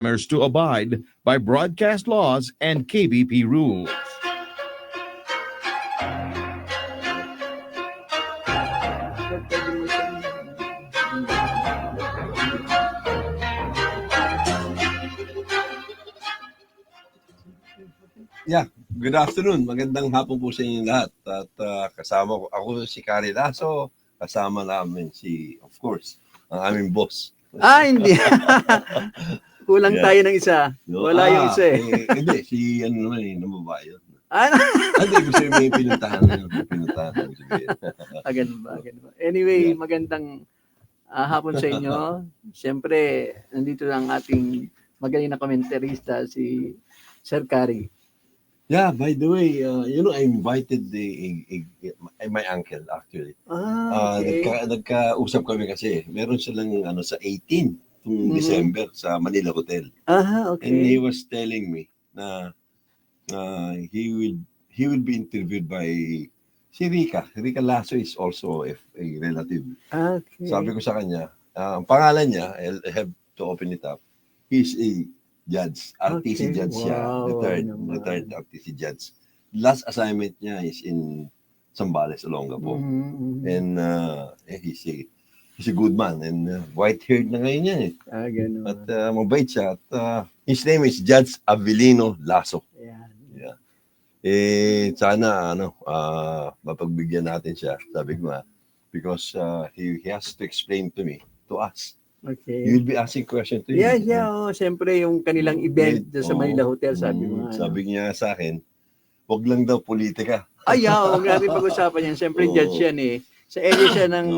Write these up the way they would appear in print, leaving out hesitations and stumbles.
to abide by broadcast laws and KBP rules. Yeah, good afternoon. Magandang hapon po sa inyo lahat. At kasama ko, ako si Kari Lasso, kasama namin of course, ang aming boss. Hindi. Kulang Yeah. tayo ng isa. Wala yung isa eh. Hindi, si ano naman nababae yun. Ano? Hindi, gusto yung may pinuntahan na yun. Pinuntahan na sabihin. Ganun ba? Anyway, Yeah. magandang hapon sa inyo. Siyempre, nandito lang ating magaling na komentarista, si Sir Kari. Yeah, by the way, I invited my uncle actually. Okay. Nagkausap kami kasi meron silang sa 18 December sa Manila Hotel. Okay. And he was telling me na he will be interviewed by si Rica. Rica Lasso is also a relative. Okay. Sabi ko sa kanya, ang pangalan niya, I'll have to open it up. He's a judge, RTC judge siya, Wow, retired RTC judge. Last assignment niya is in Zambales, Olongapo. And he's a good man and white-haired na ngayon yan eh. Ganun. At mabait siya. At his name is Judge Avelino Lasso. Ayan. Yeah. Sana mapagbigyan natin siya. Sabi ko because he has to explain to us. Okay. He will be asking questions to you. Yeah. Siyempre, yung kanilang event sa Manila Hotel, sabi mo. Sabi niya sa akin, wag lang daw politika. Huwag natin pag-usapan yan. Siyempre, judge yan eh. Sa area siya ng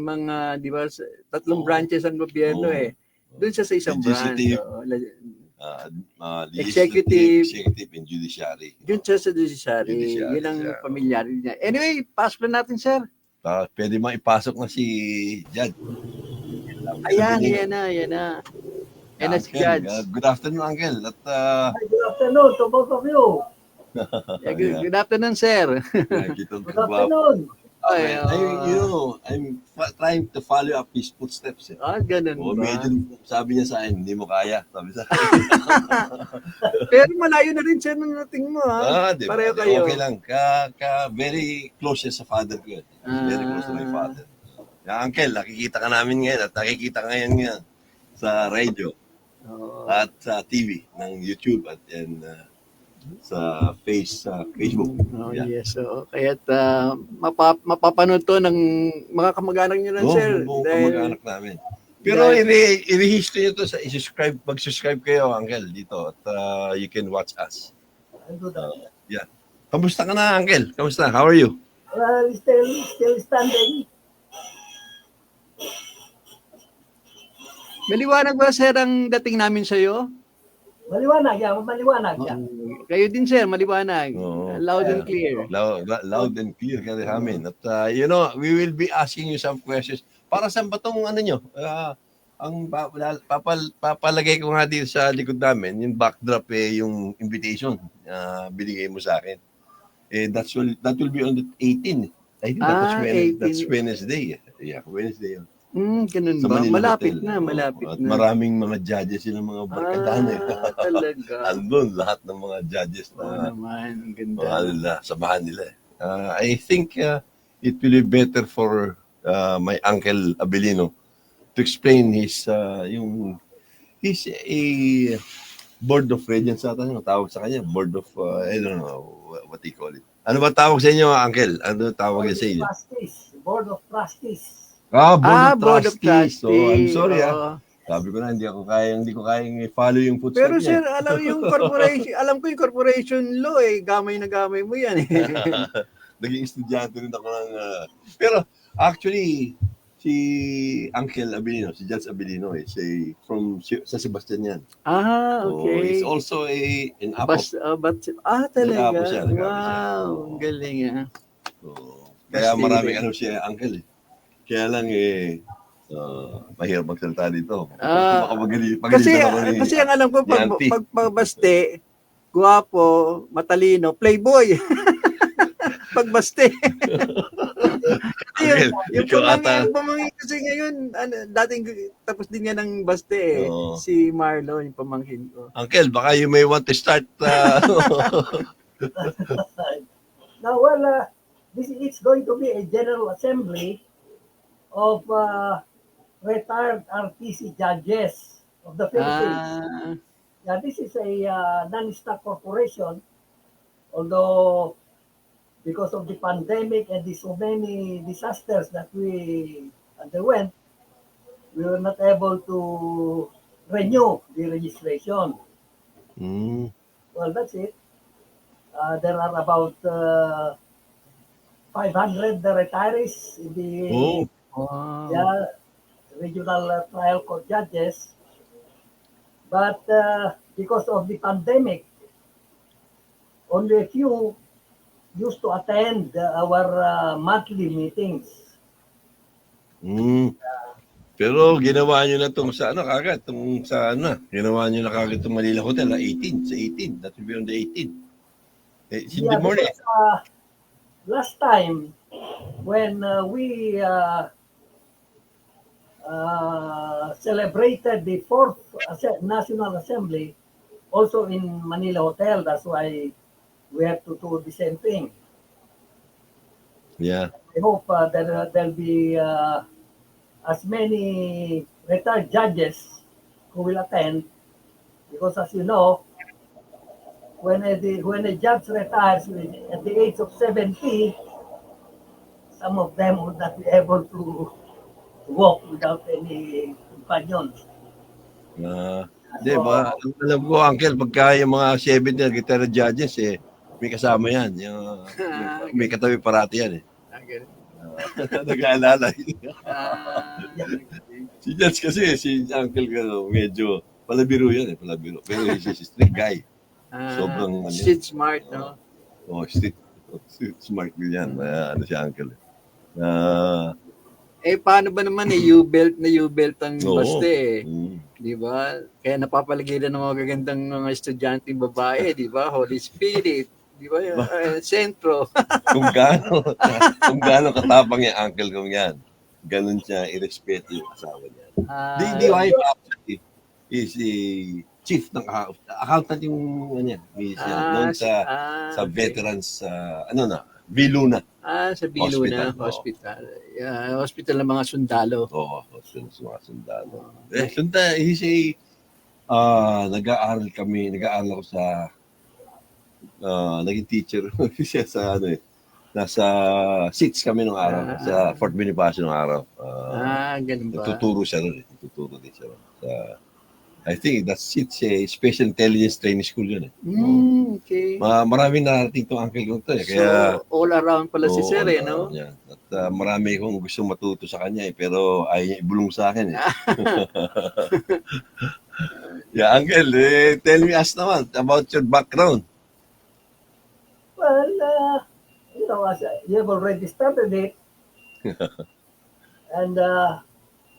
mga, di ba, tatlong branches ang gobyerno eh. Doon siya sa isang branch. Executive and judiciary. Yun siya sa judiciary. Yun ang pamilyari niya. Anyway, pasok na natin, sir. Pwede ipasok na si Judge. Ayan na. And as judge. Good afternoon, Uncle. Good afternoon to both of you. Good afternoon, sir. Good afternoon. I'm trying to follow up his footsteps. Ganun ba? Medyo sabi niya sa akin, hindi mo kaya. Sabi sa akin. Pero malayo na rin siya nung nating mo, ha? Diba? Pareho kayo. Okay lang. Very close siya sa father ko. Very close to my father. Uncle, nakikita ka namin ngayon at nakikita ka ngayon sa radio at sa TV ng YouTube at sa Facebook. Yes. So, kaya't mapapanood to ng mga kamag-anak niyo lang, sir. Oo, kamag-anak namin. Pero i-rehisto nyo to mag-subscribe kayo, Uncle, dito at you can watch us. Yeah. Kamusta ka na, Uncle? Kamusta? How are you? Still standing. Maliwanag ba, sir, ang dating namin sa'yo? Maliwanag yan. Kayo din, sir, maliwanag. Loud and clear. Loud and clear kasi amin. At we will be asking you some questions. Para sa batong nyo? Ang papalagay ko nga dito sa likod namin, yung backdrop yung invitation binigay mo sa akin. That will be on the 18th. I think that's Wednesday. Yeah, Wednesday. Ganun Sa ba? Manila Malapit Hotel. na. At maraming mga judges silang mga barkadahan Talaga. Andun lahat ng mga judges na naman, ganda. Samahan nila. I think it will be better for my Uncle Avelino to explain he's a board of regents ata yung tawag sa kanya. Board of, I don't know what they call it. Ano ba tawag sa inyo, Uncle? Ano tawag sa inyo? Board of Trustees. Board of Trustees. So, I'm sorry Sabi ko na, hindi ko kayang i-follow yung footsteps Pero sir, niya. alam ko yung corporation law gamay na gamay mo yan Naging estudyante rin ako ng... pero actually, si Uncle Avelino, si Judge Avelino, sa Sebastian yan. Okay. He's also an Apo. Talaga? Nag-Apo siya. Wow, ang galing Kaya maraming siya, Uncle Kaya lang mahirap magsalita dito. Kasi ang alam ko, pagbaste, guwapo, matalino, playboy. Pagbaste. yung ikaw ata. pamangkin kasi ngayon, dating tapos din nga ng Baste eh. Oo. Si Marlo, yung pamangkin ko. Uncle, baka you may want to start. Now, well, this is going to be a general assembly of retired RTC judges of the Philippines. Ah, Yeah, this is a non-stock corporation, although because of the pandemic and the so many disasters that we underwent, we were not able to renew the registration. Hmm. Well, that's it. There are about 500 retirees in the Oh, wow. yeah, regional trial court judges. But because of the pandemic, only a few used to attend our monthly meetings. hmm. Pero ginawa nyo na itong sa ano kagad, itong sa ano, ginawa nyo na kagad itong Manila Hotel, 18, sa 18, that will be on the 18. It's in the Yeah, morning. because last time when we celebrated the fourth National Assembly, also in Manila Hotel. That's why we have to do the same thing. Yeah. I hope there'll be as many retired judges who will attend, because as you know, when a judge retires at the age of 70, some of them would not be able to walk without any companions. Di ba? Alam ko, Uncle, pagka yung mga 70 na guitar judges, may kasama yan. May katabi parati yan. Nag-aalala. Si Judge kasi, si Uncle, medyo palabiro yan. Palabiro. Pero he's a strict guy. Sobrang street smart, no? Street smart din yan. Si Uncle. Paano ba naman U-belt ang Oo. Baste Di ba? Kaya napapaligiran ng mga gagandang mga estudyanteng babae, di ba? Holy Spirit, di ba? Sentro. kung gaano katapang yung uncle ko yan. Ganun siya, irespeto yung asawa niya. Di wife actually is the chief ng accountant yung noon sa veterans Viluna. Sa Viluna Hospital. Hospital ng mga sundalo. Oo, hospital ng mga sundalo. Nag-aaral ako sa naging teacher siya sa nasa SITS kami nung araw, sa Fort Bonifacio nung araw. Ganun ba? Tuturo siya ron. Tuturo din siya ron. I think that's SITS, Special Intelligence Training School yun. Okay. Maraming narating itong uncle ko to. Kaya, so, all around pala si Sir, no? Yeah. At marami akong gusto matuto sa kanya, pero ayaw niya ibulong sa akin. Yeah, Uncle, tell me us naman about your background. Well, as you have already started it, and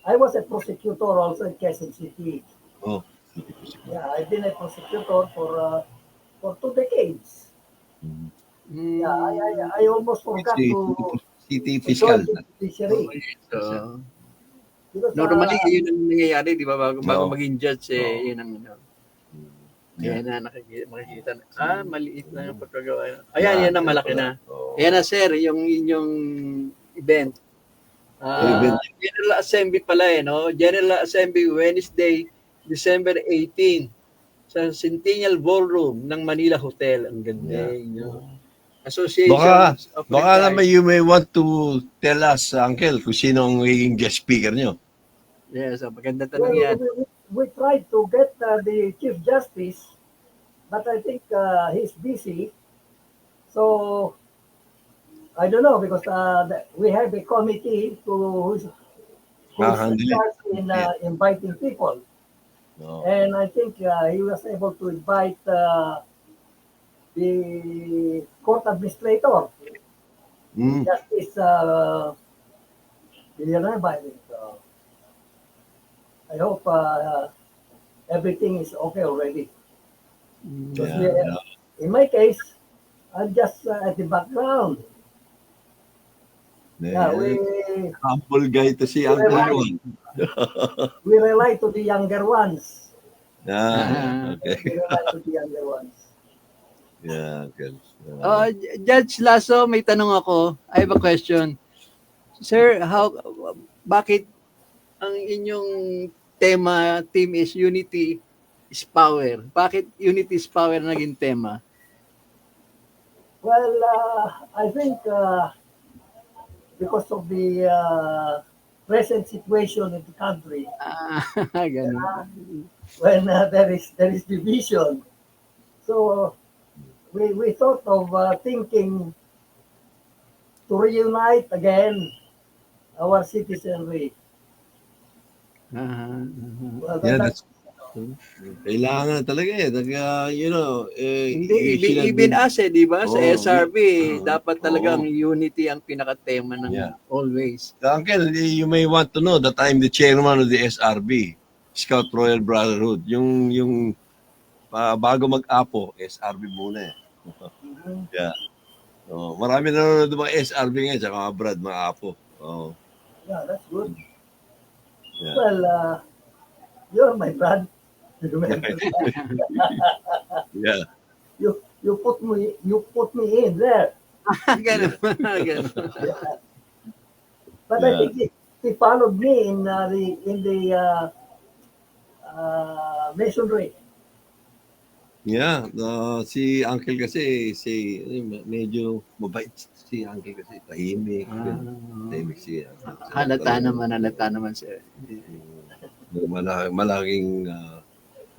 I was a prosecutor also in Quezon City. Oh. Yeah, I've been a prosecutor for 2 decades. Yeah, I almost forgot to City Fiscal. Judiciary. Because, Normally, yun ang nangyayari, di ba? Bago maging judge, yun ang Yan na, makikita na. Maliit na yung pagkagawa. Ayan, yan na, malaki na. Ayan na, sir, yung inyong event. General Assembly pala no? General Assembly Wednesday, December 18 sa Centennial Ballroom ng Manila Hotel. Ang ganda. Association of Baka naman you may want to tell us, Uncle, kung sino ang magiging guest speaker nyo. Yes, maganda tanong yan. We tried to get the Chief Justice, but I think he's busy. So, I don't know, because we have a committee who's in inviting people. No. And I think he was able to invite the court administrator, Justice Villanueva. I hope everything is okay already. In my case, I'm just at the background. Yeah, Humble guy to si Uncle Right. Ron. we rely to the younger ones. Okay. We rely to the younger ones. Yeah, Uncle. Judge Lasso, may tanong ako. I have a question. Sir, bakit ang inyong theme is unity is power? Bakit unity is power naging tema? Well, I think because of the present situation in the country, Ganun. when there is division, so we thought of thinking to reunite again our citizenry. Well, Yeah, that's kailangan talaga Hindi, you should have even been- us di ba? Sa Oo, SRB, oo, dapat talagang oo. unity ang pinaka-tema ng Yeah. always. Uncle, you may want to know that I'm the chairman of the SRB, Scout Royal Brotherhood. Yung bago mag-apo, SRB muna eh. Yeah. Marami na ng mga SRB ngayon, tsaka mga Brad, mga apo. yeah, that's good. Yeah. Well, you're my brother. Yeah. You put me in there. Ganun. Ganun. But Yeah. I think he followed me in the masonry. Yeah, si Uncle kasi, medyo mabait si Uncle kasi, tahimik. Tahimik si Uncle. Halata naman sir. Malaking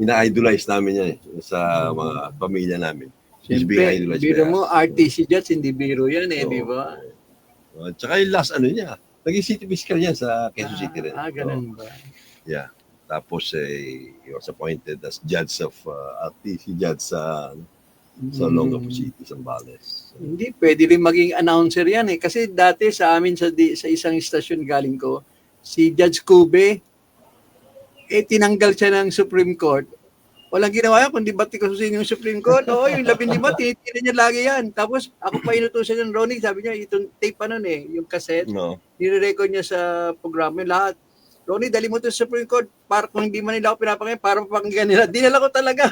ina-idolize namin yan sa mga pamilya namin. He's being Siyempre, idolized biro by mo, us. RTC Judge, hindi biro yan di ba? Tsaka yung last niya, naging city fiscal yan sa Quezon City rin. Ganun ba? Yeah. Tapos he was appointed as judge of RTC judge sa Olongapo City, Zambales. Hindi, pwede rin maging announcer yan Kasi dati sa amin sa isang istasyon galing ko, si Judge Cube, tinanggal siya ng Supreme Court. Walang ginawa yan, kundi batikusin yung Supreme Court. Oo, yung 15, tinitira niya lagi yan. Tapos ako pa inutusan ng Ronnie, sabi niya, itong tape pa nun yung cassette, No. nire-record niya sa programa yung lahat. Ronnie, dali mo to sa Supreme Court para kung hindi man nila ako pinapakinggan, para mapakinggan nila. Dinala ko talaga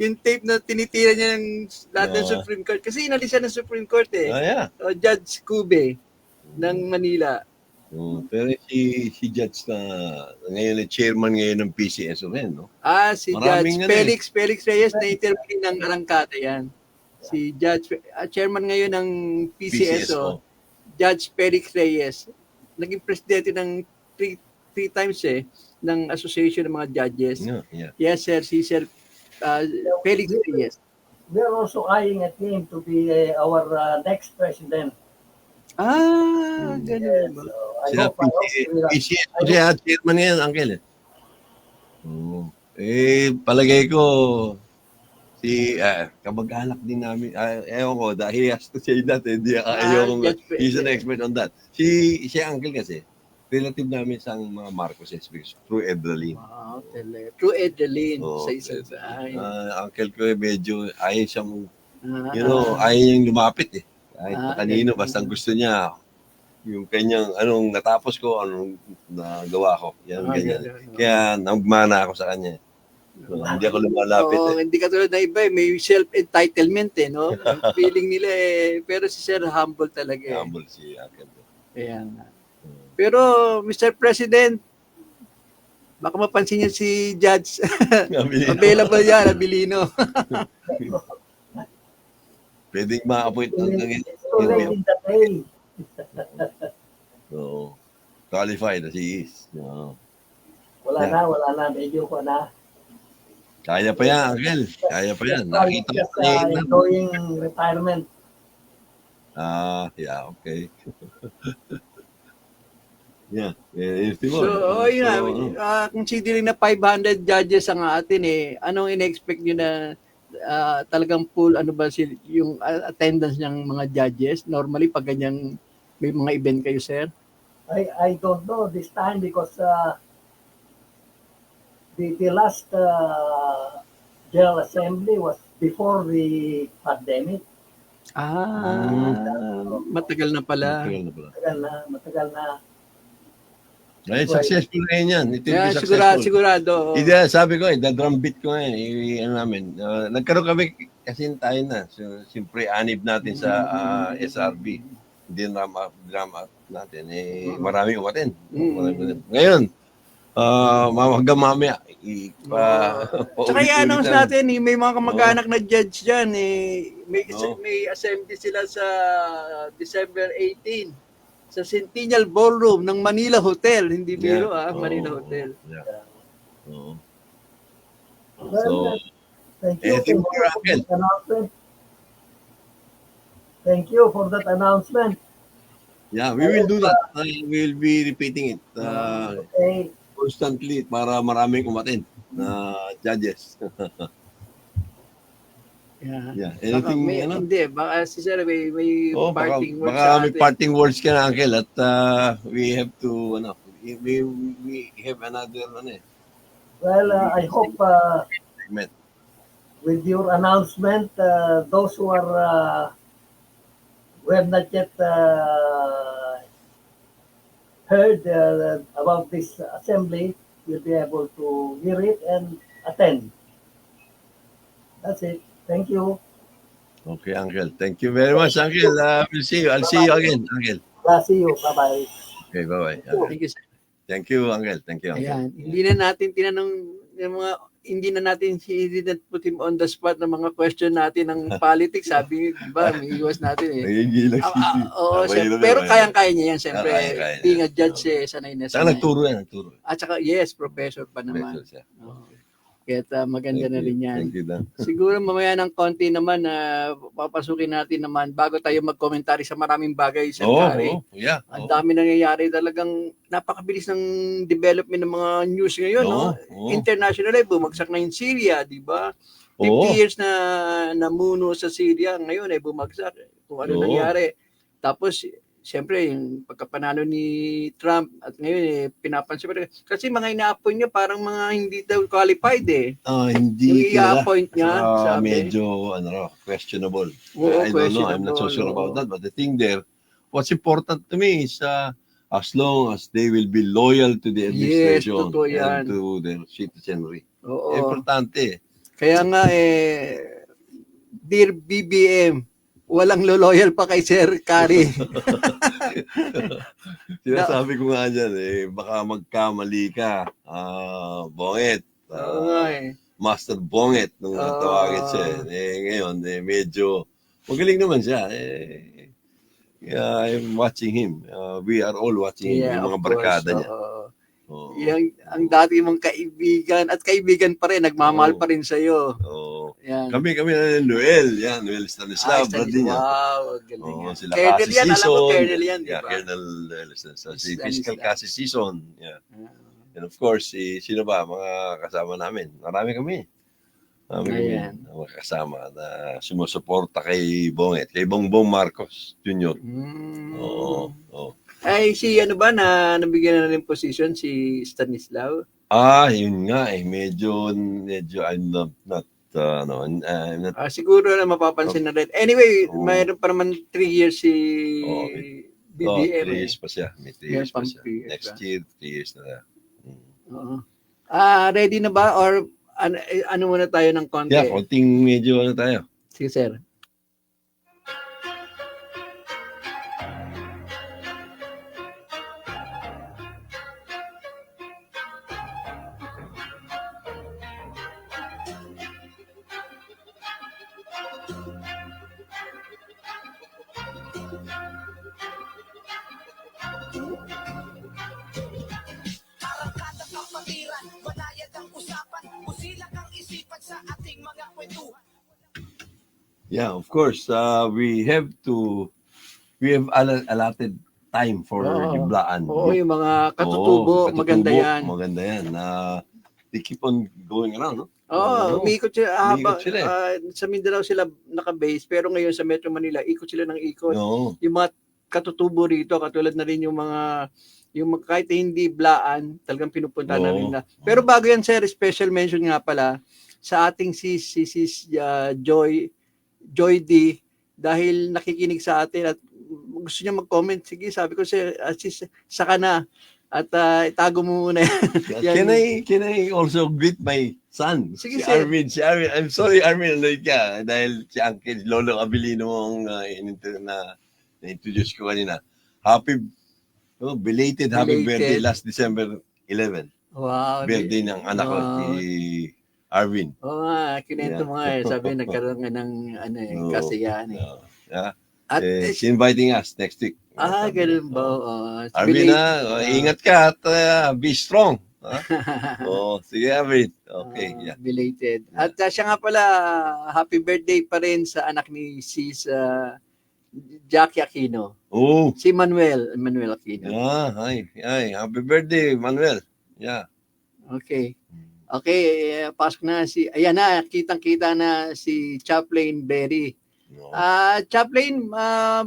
yung tape na tinitira niya ng lahat ng Supreme Court. Kasi inalis siya ng Supreme Court Yeah. Judge Cube ng Manila. Pero si Judge na ngayon ay chairman ngayon ng PCSO rin, no? Si Maraming Judge Felix Reyes na interview ng Arangkata yan. Si Judge, chairman ngayon ng PCSO, Judge Felix Reyes. Naging presidente ng three times ng Association ng mga Judges. Yeah. Yes, sir. Si Sir Felix Reyes. We are also eyeing at him to be our next president. Ganun ba? I Siya hope PCSO siya, chairman ngayon, Uncle. Palagay ko, kamag-anak din namin, ewan ko, dahil he has to say that, hindi he's an expert on that. Si Uncle kasi, relative namin sa mga Marcoses through Edralin. True Edeline Oo, sa isang Uncle ko medyo ayaw siyang, ayaw niyang lumapit Kahit na kanino, basta gusto niya, yung kanyang, anong natapos ko, anong nagawa ko. Yan, ganyan. Kaya nagmana ako sa kanya. Hindi ako lumalapit Hindi katulad na iba may self-entitlement no? Ang feeling nila pero si Sir humble talaga Humble si Uncle. Ayan. Pero Mr. President, baka mapansin niyo si Judge. Available yan, Abilino. Pwedeng ma-appoint It's too late in the day. So, qualified as he is. Wala na. Medyo ko na. Kaya pa yan, Uncle. Kaya pa yan. Nakita ko Just kanina. enjoying retirement. Yeah, okay. Yeah. So, considering na 500 judges ang atin anong in-expect nyo na talagang full, yung attendance ng mga judges? Normally, pag ganyang may mga event kayo, sir? I don't know this time because the last General Assembly was before the pandemic. Matagal na pala. Matagal na. Ay, successful na yan. It will Kaya be successful. sigurado. Sabi ko drum beat ko ano namin. Nagkaroon kami kasi tayo na. So, siyempre, anib natin sa SRB. Hindi drama natin. Marami umatin. Ngayon, hanggang mamaya. Tsaka i-announce natin, may mga kamag-anak na judge dyan. May assembly sila sa December 18 sa Centennial Ballroom ng Manila Hotel. Hindi biro, Manila Hotel. Yeah. Oo. Well, thank you. anything more, Raquel? Thank you for that announcement. Yeah, we will do that. We will be repeating it Okay. constantly para maraming umatin na judges. Yeah. Anything, Hindi, baka si Sir may parting words baka may parting words ka na, Uncle, at we have to, we have another, Well, I hope segment. with your announcement, those who have not yet heard about this assembly will be able to hear it and attend. That's it. Thank you. Okay, Uncle. Thank you very much, Uncle. We'll see you. I'll see you again, Uncle. See you. Bye-bye. Okay, bye-bye. Thank you, Sir. Thank you, Uncle. Thank you, Uncle. Ayan. Hindi na natin he didn't put him on the spot ng mga question natin ng politics. Sabi, di ba, may iwas natin eh. Nagigilang Oo, pero kayang-kaya niya yan. Siyempre, Kaya. being a judge, sanay na Saka sanay. nagturo yan, nagturo. At saka, yes, professor pa naman. Professor siya. Oo. Kaya maganda na rin yan. Thank you, Dan. Siguro mamaya ng konti naman papasukin natin naman bago tayo mag-commentary sa maraming bagay sa Kari. Yeah. Ang dami nangyayari, talagang napakabilis ng development ng mga news ngayon. Internationally, bumagsak na yung Syria, di ba? 50 years na namuno sa Syria, ngayon ay bumagsak. Kung ano nangyari. Tapos, siyempre, yung pagkapanalo ni Trump at ngayon pinapansin pa rin. Kasi mga ina-appoint niya parang mga hindi daw qualified Hindi yung i-appoint niya, sabi. medyo questionable. Oo, I don't know. I'm questionable, not so sure about that. But the thing there, what's important to me is as long as they will be loyal to the administration totoo yan. and to their citizenry. Oo. Importante. Kaya nga dear BBM, walang loyal pa kay Sir Kari. Sinasabi ko nga dyan, baka magkamali ka. Bongit. Master Bongit nung tawagin siya. Ngayon, medyo magaling naman siya. I'm watching him. We are all watching him, yung mga barkada niya. Ang dati mong kaibigan at kaibigan pa rin, nagmamahal pa rin sa'yo. Yan. Kami na Noel. Yan, Noel Stanislav. Wow, galing. Sila Colonel Cassie yan, alam mo, Season. Colonel yan, di Yeah, ba? Colonel Stanislav. Si Fiscal Cassie Season. Yeah. And of course, sino ba? Mga kasama namin. Marami kami. Mga kasama na sumusuporta kay Bonget. Kay Bongbong Marcos Jr. Ay, ano ba na nabigyan na ng position si Stanislav? Yun nga Medyo I'm not siguro na mapapansin na rin. Anyway, mayroon pa naman 3 years si BBM. 3 years pa siya. May 3 years pa siya. Next year, 3 years na. Ready na ba? Or ano muna tayo ng konti? Yeah, konting medyo tayo. Sige, sir. Yeah, of course. We have allotted time for Giblaan. Yung mga katutubo, maganda yan. Maganda yan. They keep on going around, no? Umiikot sila. Umiikot sila Sa Mindanao sila naka-base, pero ngayon sa Metro Manila, ikot sila ng ikot. Yung mga katutubo rito, katulad na rin yung mga kahit hindi blaan, talagang pinupunta na rin na. Pero bago yan, sir, special mention nga pala sa ating si Joy D. dahil nakikinig sa atin at gusto niya mag-comment. Sige, sabi ko, sir, saka na. At itago mo muna yan. Can I also greet my son? Sige, Si sir. Arvin. I'm sorry, Arvin, late ka. Dahil si Uncle Lolo Abilino mong na-introduce ko kanina. Belated happy Belated. birthday last December 11. Wow. Birthday ng anak ko, Wow. si Arvin. Oo nga, kinento Yeah. mo nga sabi nagkaroon nga ng Oo. kasiyahan Yeah. At She's inviting us next week. ganun ba? Arvin, ingat ka at be strong. Sige, Arvin. Okay, yeah. Belated. At siya nga pala, happy birthday pa rin sa anak ni Sis Jackie Aquino. Oh, Si Manuel Aquino. yeah, hi. Happy birthday, Manuel. Yeah. Okay. Okay, pasok na ayan na, kitang-kita na si Chaplain Berry. No. Chaplain,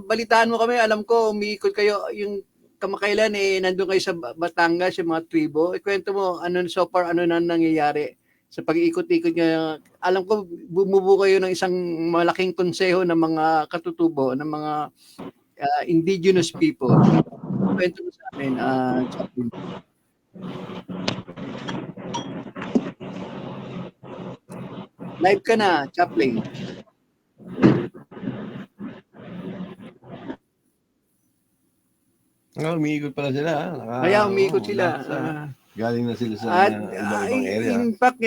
balitaan mo kami. Alam ko, umiikot kayo. Yung kamakailan, nandun kayo sa Batangas, yung mga tribo. Ikwento mo, so far, ano na nangyayari sa pag-iikot-ikot nyo. Alam ko, bumubuo kayo ng isang malaking konseho ng mga katutubo, ng mga indigenous people. Kwento mo sa amin, Chaplain. Live ka na, Chaplain. Umiikot pala sila. Kaya umiikot sila. Galing na sila sa At ibang area. in fact,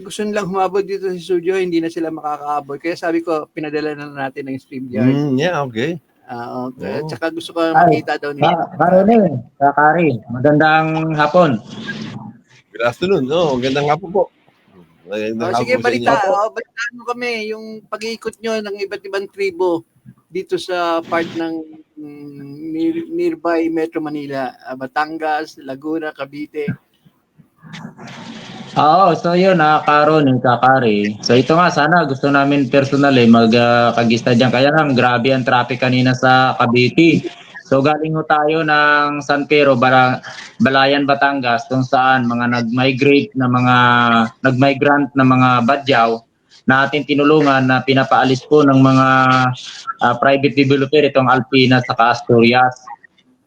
gusto nilang humabot dito sa studio, hindi na sila makakaabot. Kaya sabi ko, pinadala na natin ng StreamYard. Yeah, okay. Okay. At saka gusto ko makita daw niya. Karone, Kakari, magandang hapon. Good afternoon. Gandang hapon po. Sige, balitaan mo kami yung pag-iikot nyo ng iba't ibang tribo dito sa part ng nearby Metro Manila, Batangas, Laguna, Cavite. Oo, so yun, Karon, Kakari. So ito nga, sana gusto namin personal magkagista dyan. Kaya lang, grabe ang traffic kanina sa Cavite. So galing ho tayo ng San Pedro, Balayan, Batangas, kung saan mga nag-migrant na mga badyaw na ating tinulungan na pinapaalis po ng mga private developer itong Alpina sa Asturias.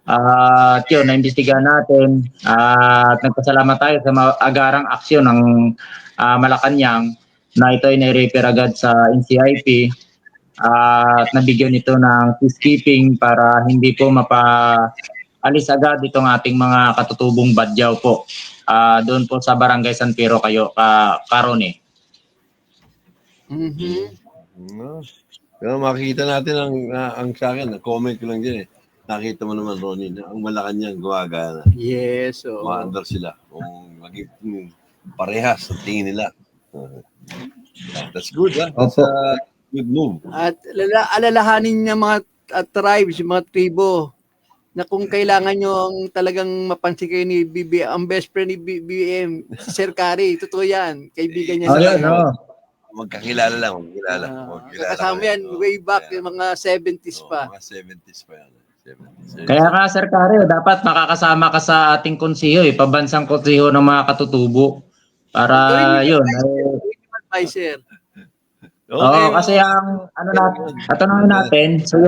At yun, naimbestigahan natin at nagpasalamat tayo sa agarang aksyon ng Malacanang na ito ay nai-refer agad sa NCIP at nabigyan ito ng peacekeeping para hindi po mapaalis agad itong ating mga katutubong badyaw po doon po sa Barangay San Pedro Karone. Pero makikita natin ang sa akin, comment ko lang din Nakita mo naman, Ronnie, na ang Malacanang gumagana. Yes. Maandar sila. Kung maging parehas sa tingin nila. That's good, ha? That's a good move. At alalahanin niya mga tribes, mga tribo, na kung kailangan nyo ang talagang mapansin kayo ni BBM, ang best friend ni BBM, si Sir Kari, totoo yan. Kaibigan niya. Magkakilala lang. Kasama yan, way back, yung mga 70s pa. Mga 70s pa yan. Kaya ka, Sir Kari, dapat makakasama ka sa ating konseho, pabansang konseho ng mga katutubo. Para yun. Advisor. Okay. Kasi ang tanongin natin, so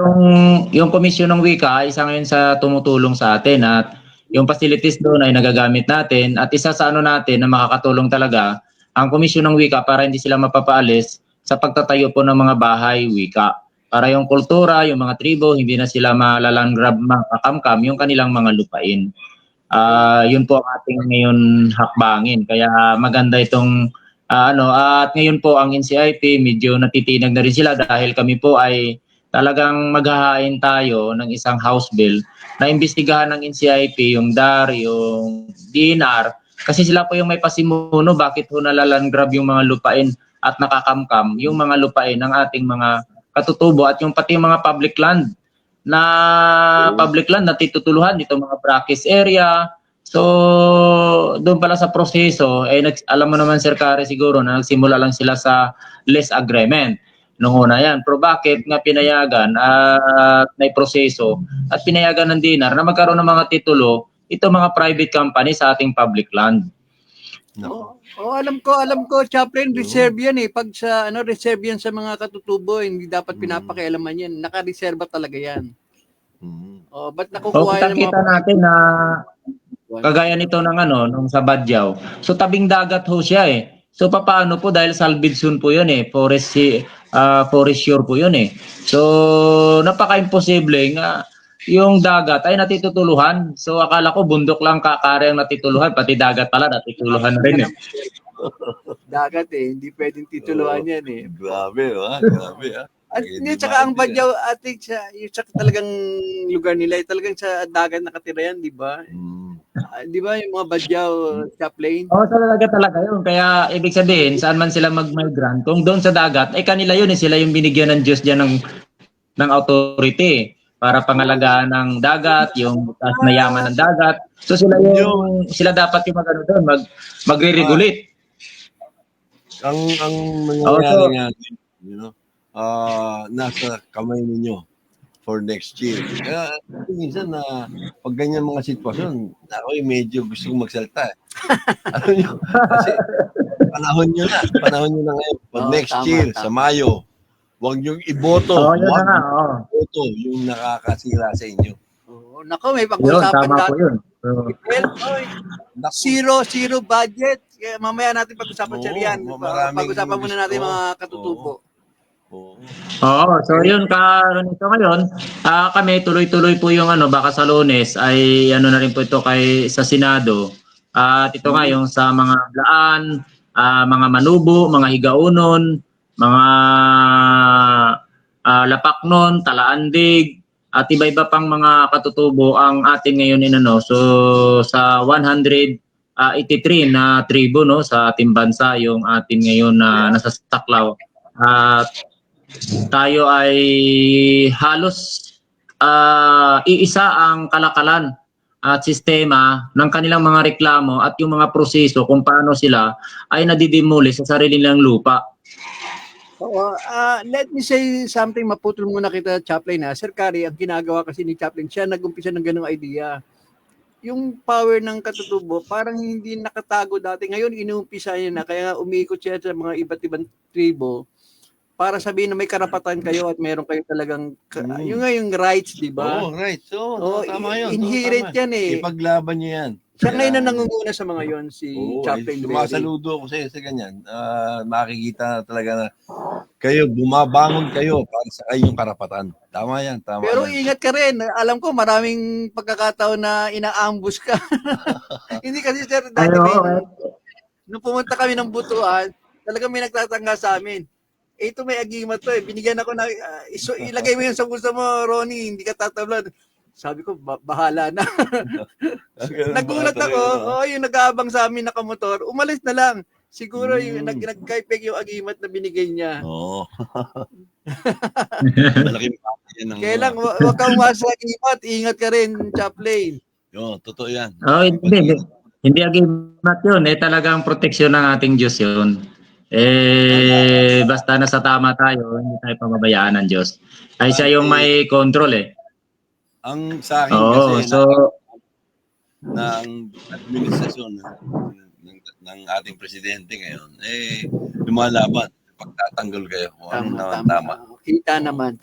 yung komisyon ng wika, isa ngayon sa tumutulong sa atin at yung facilities doon ay nagagamit natin at isa sa natin na makakatulong talaga ang komisyon ng wika para hindi sila mapapaalis sa pagtatayo po ng mga bahay wika. Para yung kultura, yung mga tribo, hindi na sila malalangrab makakamkam yung kanilang mga lupain. Yun po ang ating ngayon hakbangin. Kaya maganda itong at ngayon po ang NCIP medyo natitinag na rin sila dahil kami po ay talagang maghahain tayo ng isang house bill na imbestigahan ng NCIP yung DAR, yung DNR kasi sila po yung may pasimuno bakit ho nalalangrab yung mga lupain at nakakamkam yung mga lupain ng ating mga katutubo at yung pati yung mga public land na natutuluhan dito mga practice area. So, doon pala sa proseso, alam mo naman Sir Kari siguro na nagsimula lang sila sa lease agreement. Nung una yan. Pero bakit nga pinayagan at may proseso at pinayagan ng DNR na magkaroon ng mga titulo ito mga private company sa ating public land. Nako. alam ko, chaplain, reserve yan eh. Pag sa, reserve yan sa mga katutubo, hindi dapat pinapakialaman yan. Naka-reserva talaga yan. Mm. Ba't O nakukuha yan ng kita natin na kagaya nito ng nung sa Badyaw. So tabing dagat ho siya eh. So papaano po dahil salvage zone po 'yun eh. Forest shore po 'yun eh. So napaka-imposible nga yung dagat ay natitutuluhan. So akala ko bundok lang kakari ang natituluhan, pati dagat pala natituluhan na rin eh. Dagat eh, hindi pwedeng tituluan yan eh. Grabe, grabe. At Eh, hindi, di tsaka ang ba, Badyaw, ate, yung tsaka talagang lugar nila, talagang sa dagat nakatira yan, di ba? Di ba yung mga Badyaw, chaplain? Oo, talaga yun. Kaya ibig sabihin, saan man sila mag-migrant, kung doon sa dagat, ay kanila yun eh. Sila yung binigyan ng Diyos dyan ng authority para pangalagaan ng dagat, yung taas na yaman ng dagat. So sila dapat yung doon, magre-regulate. Ang mangyayari nga, nasa kamay ninyo for next year. Kaya minsan na pag ganyan mga sitwasyon, ako medyo gusto kong magsalta. Ano nyo? Kasi panahon nyo na ngayon. Pag next year, sa Mayo, huwag nyo iboto. Yun na nga. Iboto yung nakakasira sa inyo. Nako, may Yun, pag-usapan tama po yun. Zero budget. Kaya mamaya natin pag-usapan siya riyan. Pag-usapan muna natin mga katutubo. Oo, so yun nito ngayon, kami tuloy-tuloy po yung baka sa Lunes ay na rin po ito sa Senado. At ito nga yung sa mga Blaan, mga Manubo, mga Higaunon, mga Lapaknon, Talaandig, at iba-iba pang mga katutubo ang atin ngayon So sa 183 na tribo sa ating bansa yung atin ngayon na nasa Taklaw. At tayo ay halos iisa ang kalakalan at sistema ng kanilang mga reklamo at yung mga proseso kung paano sila ay nadidemolish sa sarili nilang lupa. Let me say something, maputol muna kita, chaplain. Sir Kari, ang ginagawa kasi ni chaplain, siya nag-umpisa ng ganung idea. Yung power ng katutubo, parang hindi nakatago dati. Ngayon, inuumpisa niya na. Kaya umiikot siya sa mga iba't ibang tribo para sabihin na may karapatan kayo at meron kayo talagang yung rights, di ba? Right. So, tama yun. Inherent yan eh. Ipaglaban niyo yan. Siya ngayon na nangunguna sa mga yon, si Chaplain Berry. Sumasaludo ako sa ganyan. Makikita na talaga na kayo, bumabangon kayo para sa kayong karapatan. Tama yan. Pero ingat ka rin. Alam ko maraming pagkakataon na ina-ambush ka. Hindi kasi sir, dati nung pumunta kami ng Butuan, talaga may nagtatangga sa amin. Ito may agimat to eh. Binigyan ako na, ilagay mo yun sa gusto mo, Ronnie, hindi ka tatablan. Sabi ko, bahala na. Nagulat ako, yung nag-aabang sa amin nakamotor, umalis na lang. Siguro yung nagkaipig yung agimat na binigay niya. Oo. Malaking bagay yan. Kaya lang, huwag kang umasa sa agimat. Ingat ka rin, chaplain. Totoo yan. Hindi agimat yun. Talagang proteksyon ng ating Diyos yun. Basta nasa tama tayo, hindi tayo pamabayaan ng Diyos. Ay siya yung may control eh. Ang sa akin kasi ng administrasyon ng ating presidente ngayon, lumalaban, pagtatanggol kayo. Tama. Kita naman.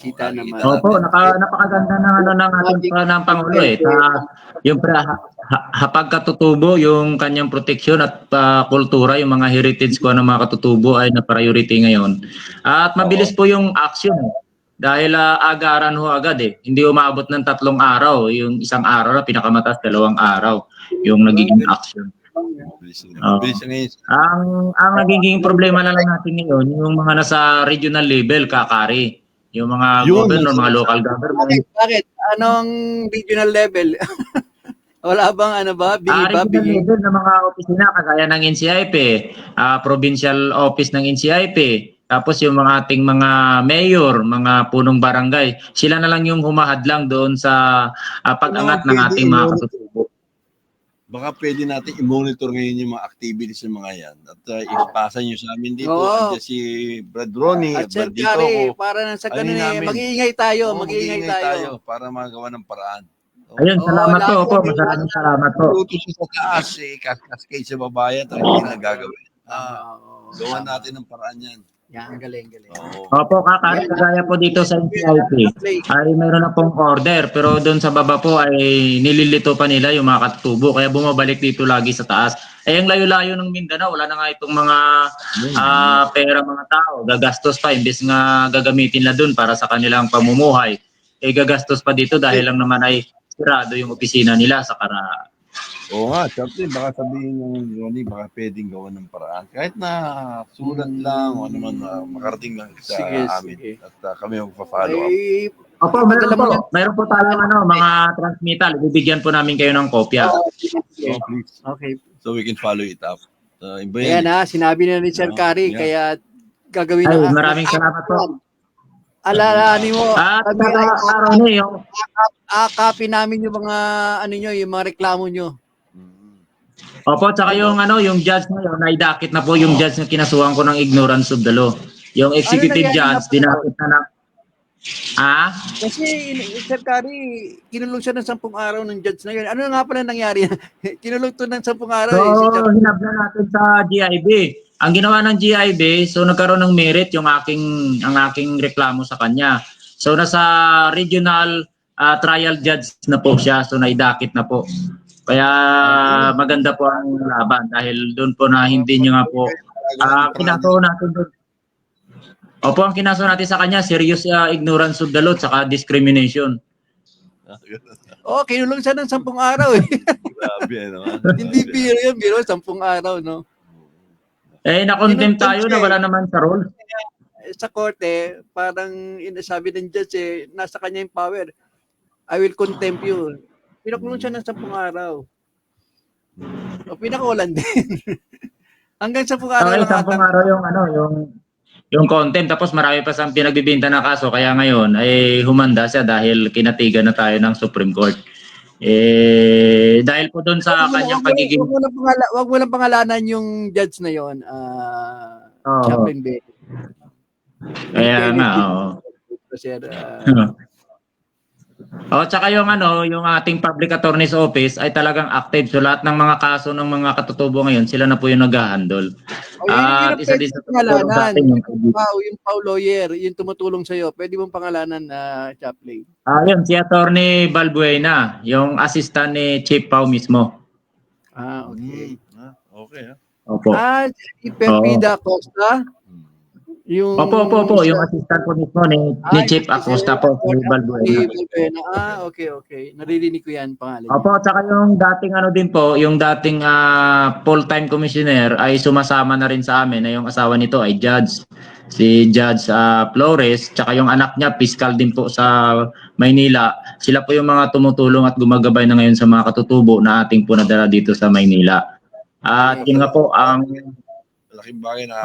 Opo, napakaganda ng ating Pangulo eh. Yung pagkatutubo, yung kanyang proteksyon at kultura, yung mga heritage ko ng mga katutubo ay na-priority ngayon. At mabilis po yung action dahil agaran ho agad eh. Hindi umabot ng 3 araw. Yung isang araw na pinakamataas, 2 araw yung nagiging action. Ang nagiging problema na lang natin ngayon, yung mga nasa regional level, kakari. Yung mga governor, mga local government. Bakit? Anong regional level? Wala bang regional level ng mga opisina, kagaya ng NCIP, provincial office ng NCIP, tapos yung mga ating mga mayor, mga punong barangay, sila na lang yung humahadlang doon sa pag-angat ng ating mga katutubo. Baka pwede natin i-monitor ngayon yung mga activities ng mga yan. At ipasa nyo sa amin dito. At si Brad Ronnie, at Brad Kari, para sa ganun mag-iingay tayo. Mag-iingay tayo para magawa ng paraan. Ayun, Oo, salamat po. lahat Opo, yan. maraming salamat po. Luto siya sa taas, cascade sa babayan, at hindi na gagawin. Oo, Gawa tama. natin ng paraan yan. Yan, galing. Oo. Opo, kakari, kagaya po dito sa NCIP ay meron na pong order pero doon sa baba po ay nililito pa nila yung mga katutubo kaya bumabalik dito lagi sa taas. Eh yung layo-layo ng Mindanao, wala na nga itong mga pera mga tao, gagastos pa imbes nga gagamitin na doon para sa kanilang pamumuhay. Eh gagastos pa dito dahil lang naman ay sirado yung opisina nila sa Kara. Oo nga, syempre, baka sabihin yung Ronnie, baka pwedeng gawa ng paraan. Kahit na sulat lang, o ano man, makarating lang sa Sige, amin. sige. At kami magpa-follow up. Ay, Opo, meron po. Meron po tayong mga transmittal. Bibigyan po namin kayo ng kopya. sige. Oh, please. Okay. So we can follow it up. Iba Ayan yan. sinabi na ni Sir Kari, Yeah. kaya gagawin Ay, ng maraming salamat po. Alalahanin mo, At kami ay Ronnie, yung akapin namin yung mga yung mga reklamo nyo. Opo, tsaka yung judge ngayon, naidakit na po yung judge na kinasuhan ko ng ignorance of the law. Yung executive nangyari judge, na po? dinakit na na. Kasi Sir Kari, kinulong siya ng 10 araw ng judge na yun. Ano nga pala nangyari? Kinulong to ng 10 araw. So, si Judge. hinabla natin sa GIB. Ang ginawa ng GIB, so nagkaroon ng merit ang aking reklamo sa kanya. So, nasa regional trial judge na po siya. So, naidakit na po. Kaya maganda po ang laban dahil doon po na hindi niya nga po kinaso natin doon. Opo, ang kinaso natin sa kanya, serious ignorance of the law saka discrimination. Kinulong siya ng 10 araw eh. Grabe, ano? Hindi biro yun, 10 araw, no? Na-condemn tayo na wala naman sa role. Sa korte, parang sabi ng judge nasa kanya yung power. I will contempt you. Pinakulong siya ng 10 araw. Pinakawalan din. Hanggang 10 araw Okay, lang 10 araw yung contempt tapos marami pa siyang pinagbibinta na kaso kaya ngayon ay humanda siya dahil kinatigan na tayo ng Supreme Court. Dahil po doon sa kanyang pagiging wag mo lang pangalanan yung judge na yon. Chaplain Bay. Kaya nga, Sir, tsaka yung ating public attorney's office ay talagang active. So lahat ng mga kaso ng mga katutubo ngayon, sila na po yung nag-handle. At isa din sa pangalanan. yung Yung Pau lawyer, yung tumutulong sa iyo, pwede mong pangalanan na chaplain. yun, si Attorney Balbuena, yung assistant ni Chief Pau mismo. Okay. Okay, ha? Opo. Si Pepida Costa. Yung Opo, yung assistant po mismo ni Chief Acosta po, si Balbuena. Okay. Naririnig ko yan, pangalan. Opo, tsaka yung dating din po, yung dating full-time commissioner ay sumasama na rin sa amin na yung asawa nito ay judge. Si Judge Flores, tsaka yung anak niya, fiscal din po sa Maynila. Sila po yung mga tumutulong at gumagabay na ngayon sa mga katutubo na ating po nadala dito sa Maynila. At yun nga po, Malaking bagay na.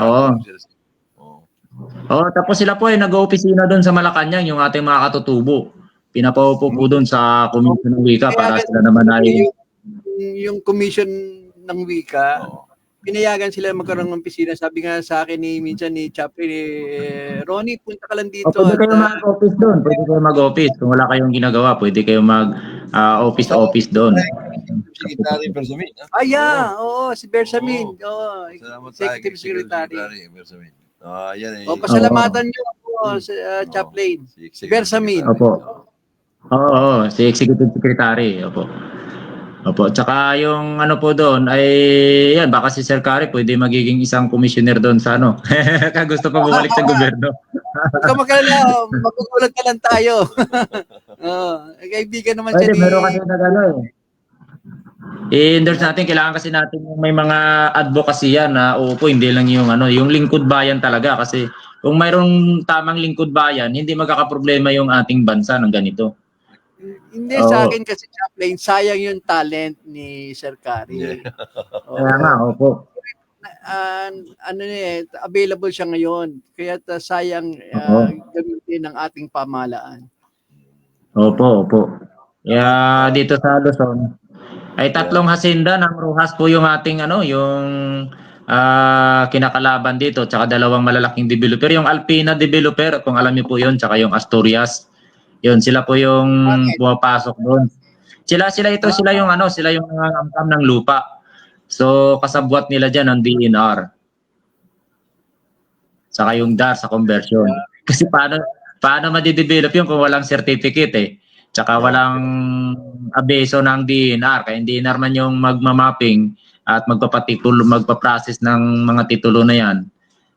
tapos sila po ay nag-opisina doon sa Malacanang, yung ating mga katutubo. Pinapaupo po doon sa Commission ng Wika para sila naman ay yung Commission ng Wika, pinayagan sila magkaroon ng opisina. Sabi nga sa akin minsan ni Chaplain, Ronnie, punta ka lang dito. Pwede kayo mag-office doon. Pwede kayo mag-office. Kung wala kayong ginagawa, pwede kayo mag-office doon. Secretary Bersamin. Si Bersamin. Salamat Executive Secretary. Bersamin. Pasalamatan niyo ako sa Chaplain. Si Bersamin. Opo. Oo, si Executive Secretary. Opo. Tsaka yung po doon ay yan, baka si Sir Kari pwede magiging isang commissioner doon sa gusto pa bumalik sa gobyerno. Huwag ka magkalala, magugulat ka lang tayo. Kaibigan naman siya ni... Meron kasi i-endorse natin, kailangan kasi natin yung may mga advocacy yan na hindi lang yung lingkod bayan talaga kasi kung mayroong tamang lingkod bayan, hindi magkakaproblema yung ating bansa ng ganito. Hindi sa akin kasi Chaplain, sayang yung talent ni Sir Kari. Kaya nga, opo. Available siya ngayon. Kaya sayang gamitin ng ating pamahalaan. Opo. Kaya dito sa Luzon, ay 3 hacienda ng Rojas po yung ating yung kinakalaban dito, tsaka 2 malalaking developer, yung Alpina developer, kung alam niyo po yun, tsaka yung Asturias. Yun, sila po yung pumapasok doon. Sila yung nangangamkam ng lupa. So kasabwat nila diyan ang DNR. Saka yung DAR sa conversion. Kasi paano ma-develop yun kung walang certificate eh. Tsaka walang abeso ng DNR. Kaya yung DNR man yung magmamapping at magpa-process ng mga titulo na yan.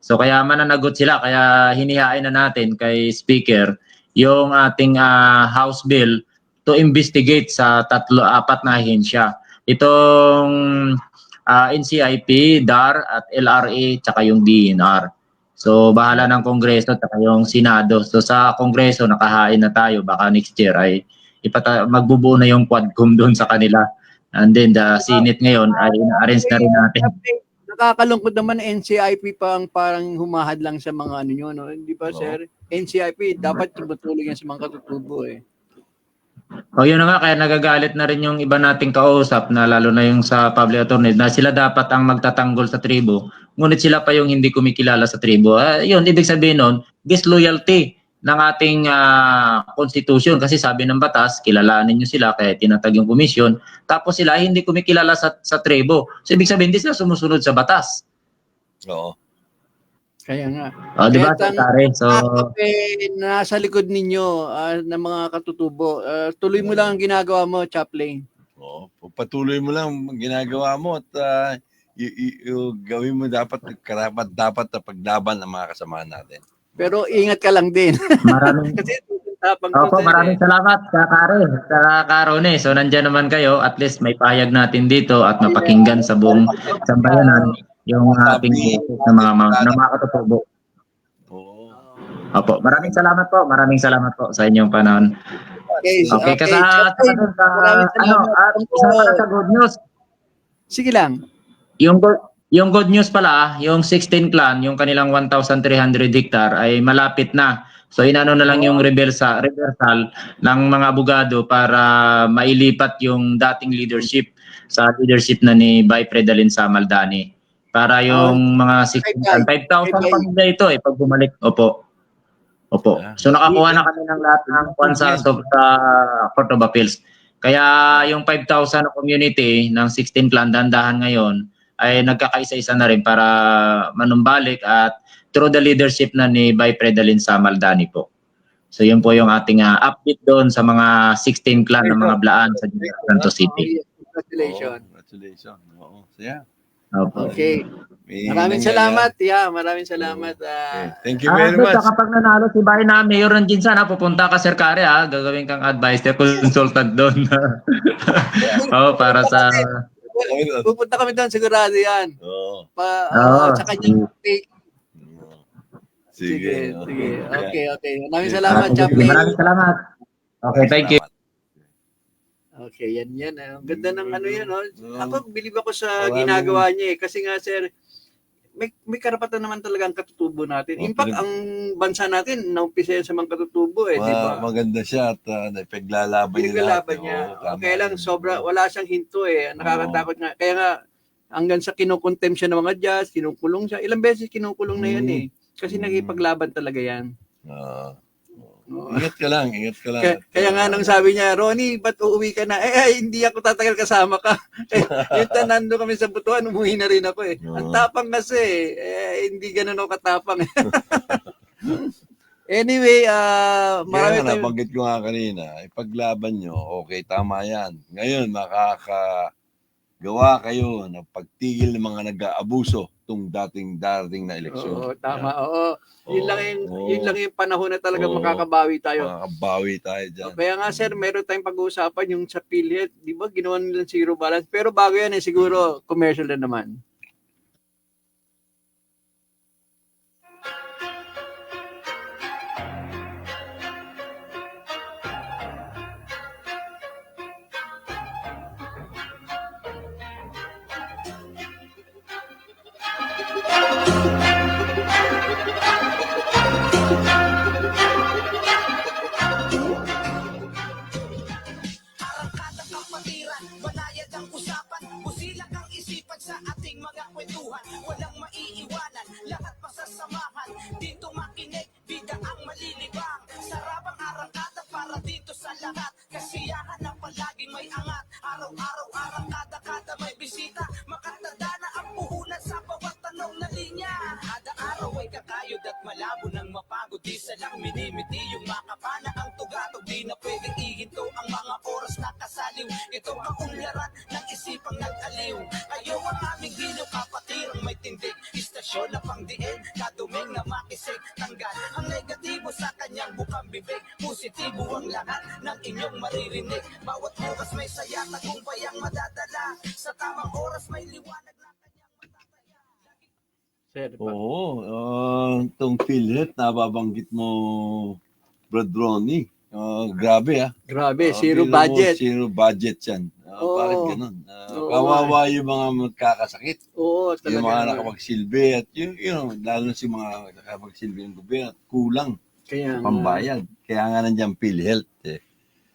So kaya mananagot sila, kaya hinihain na natin kay Speaker yung ating House Bill to investigate sa 4 na ahensya. Itong NCIP, DAR at LRA tsaka yung DNR. So bahala ng Kongreso at yung Senado. So sa Kongreso nakahain na tayo, baka next year ay magbubuo na yung Quadcom doon sa kanila. And then the Senate ngayon ay ina-arrange na rin natin. Nakakalungkot naman NCIP pa ang parang humahad lang sa mga ano nyo, no? Hindi ba, sir? NCIP, dapat tumutulong yan sa mga katutubo eh. O yun na nga, kaya nagagalit na rin yung iba nating kausap na lalo na yung sa public attorney na sila dapat ang magtatanggol sa tribo, ngunit sila pa yung hindi kumikilala sa tribo. Yun, ibig sabihin nun, disloyalty ng ating constitution kasi sabi ng batas, kilalanin nyo sila kaya tinatag yung komisyon, tapos sila hindi kumikilala sa tribo. So ibig sabihin, hindi sila sumusunod sa batas. Oo. Kaya nga. O, di ba? So, nasa likod ninyo ng mga katutubo. Tuloy mo lang ang ginagawa mo, Chaplain. Oo. Patuloy mo lang ang ginagawa mo at gawin mo dapat na paglaban ng mga kasama natin. Pero ingat ka lang din. maraming Kasi tapang Opo, maraming salamat sa Karone. So nandiyan naman kayo, at least may pahayag natin dito at mapakinggan sa buong sambayanan yung ating ng mga katutubo. Oo. Opo, maraming salamat po sa inyong panahon. Okay, kasi isa pala sa good news. Sige lang. Yung good news pala, yung 16 clan, yung kanilang 1,300 hectare ay malapit na. So inano na lang yung reversal ng mga abogado para mailipat yung dating leadership sa leadership na ni Vice President Samaldani. Para yung mga 5,000 pamilya ito pag bumalik. Opo. So nakakuha na kami ng lahat ng sa Court of Appeals. Kaya yung 5,000 na community ng 16 clan dandahan ngayon ay nagkakaisa-isa na rin para manumbalik at through the leadership na ni Vice President Samaldani po. So yun po yung ating update doon sa mga 16 clan ng mga blaan sa Santos City. Congratulations. Oo. So yeah. Okay. Maraming salamat. Maraming salamat. Thank you very much. Kapag nanalo si Bayan na Mayor ng Ginsan, pupunta ka Sir Kare, gagawin kang advisor, consultant doon. Para sa... Pupunta kami doon, sigurado yan. Oo. Sa kanyang take. Sige. Okay. Maraming salamat, Chaplain. Maraming salamat. Okay, thank you. Okay, yan. Ang ganda ng ano yan. Ako, believe ako sa ginagawa niya Kasi nga, sir, may karapatan naman talaga ang katutubo natin. In fact, ang bansa natin, naumpisa yan sa mga katutubo di ba? Maganda siya at napaglalaban niya. Kaya lang, wala siyang hinto Nakakatakot nga. Kaya nga, hanggang sa kinukontem siya ng mga judge, kinukulong siya. Ilang beses kinukulong na yan Kasi nagipaglaban talaga yan. Ingat ka lang. Kaya nga nung sabi niya, Ronnie, ba't uuwi ka na? Hindi ako tatagal kasama ka. Yung tanando kami sa butuan, umuwi na rin ako Ang tapang kasi, hindi ganun ako katapang. Anyway, marami tayo. Nabanggit ko nga kanina, ipaglaban nyo, okay, tama yan. Ngayon, makakagawa kayo ng pagtigil ng mga nag-aabuso itong dating na eleksyon. Oo, tama. Oo. Yun lang yung panahon na talaga makakabawi tayo. Makakabawi tayo dyan. Kaya nga sir, meron tayong pag-uusapan yung sa PhilHealth. Di ba ginawa nila zero balance? Pero bago yan siguro commercial na naman. Sa ating mga kwentuhan, walang maiiwanan, lahat masasamahan. Dito makinig, bida ang malilibang. Sarap ang arangkada para dito sa lahat. Kasiyahan na palagi may ang nang mapagod, di salang minimiti yung makapana. Ang tugatog, di na pwedeng ihinto ang mga oras na kasaliw. Ito ang unlaran ng isipang nag-aliw. Ayaw ang aming giliw, kapatirang may tindig. Istasyon na pangdiin, kaduming na makisig. Tanggal ang negatibo sa kanyang bukang bibig. Positibo ang lahat ng inyong maririnig. Bawat bukas may saya, tagumpay ang madadala. Sa tamang oras may liwanag na kanyang matataya. Sir, Oo, itong PhilHealth, nababanggit mo, Brad Ronnie. Grabe grabe, zero tingnan mo, budget. Zero budget yan. Oo. Bakit ganun? Oo. Kawawa yung mga magkakasakit. Oo, talaga. Yung mga naman. nakapagsilbi at lalo si mga nakapagsilbi ng gobyerno, kulang Kaya nga. pambayad. Kaya nga nandiyan PhilHealth.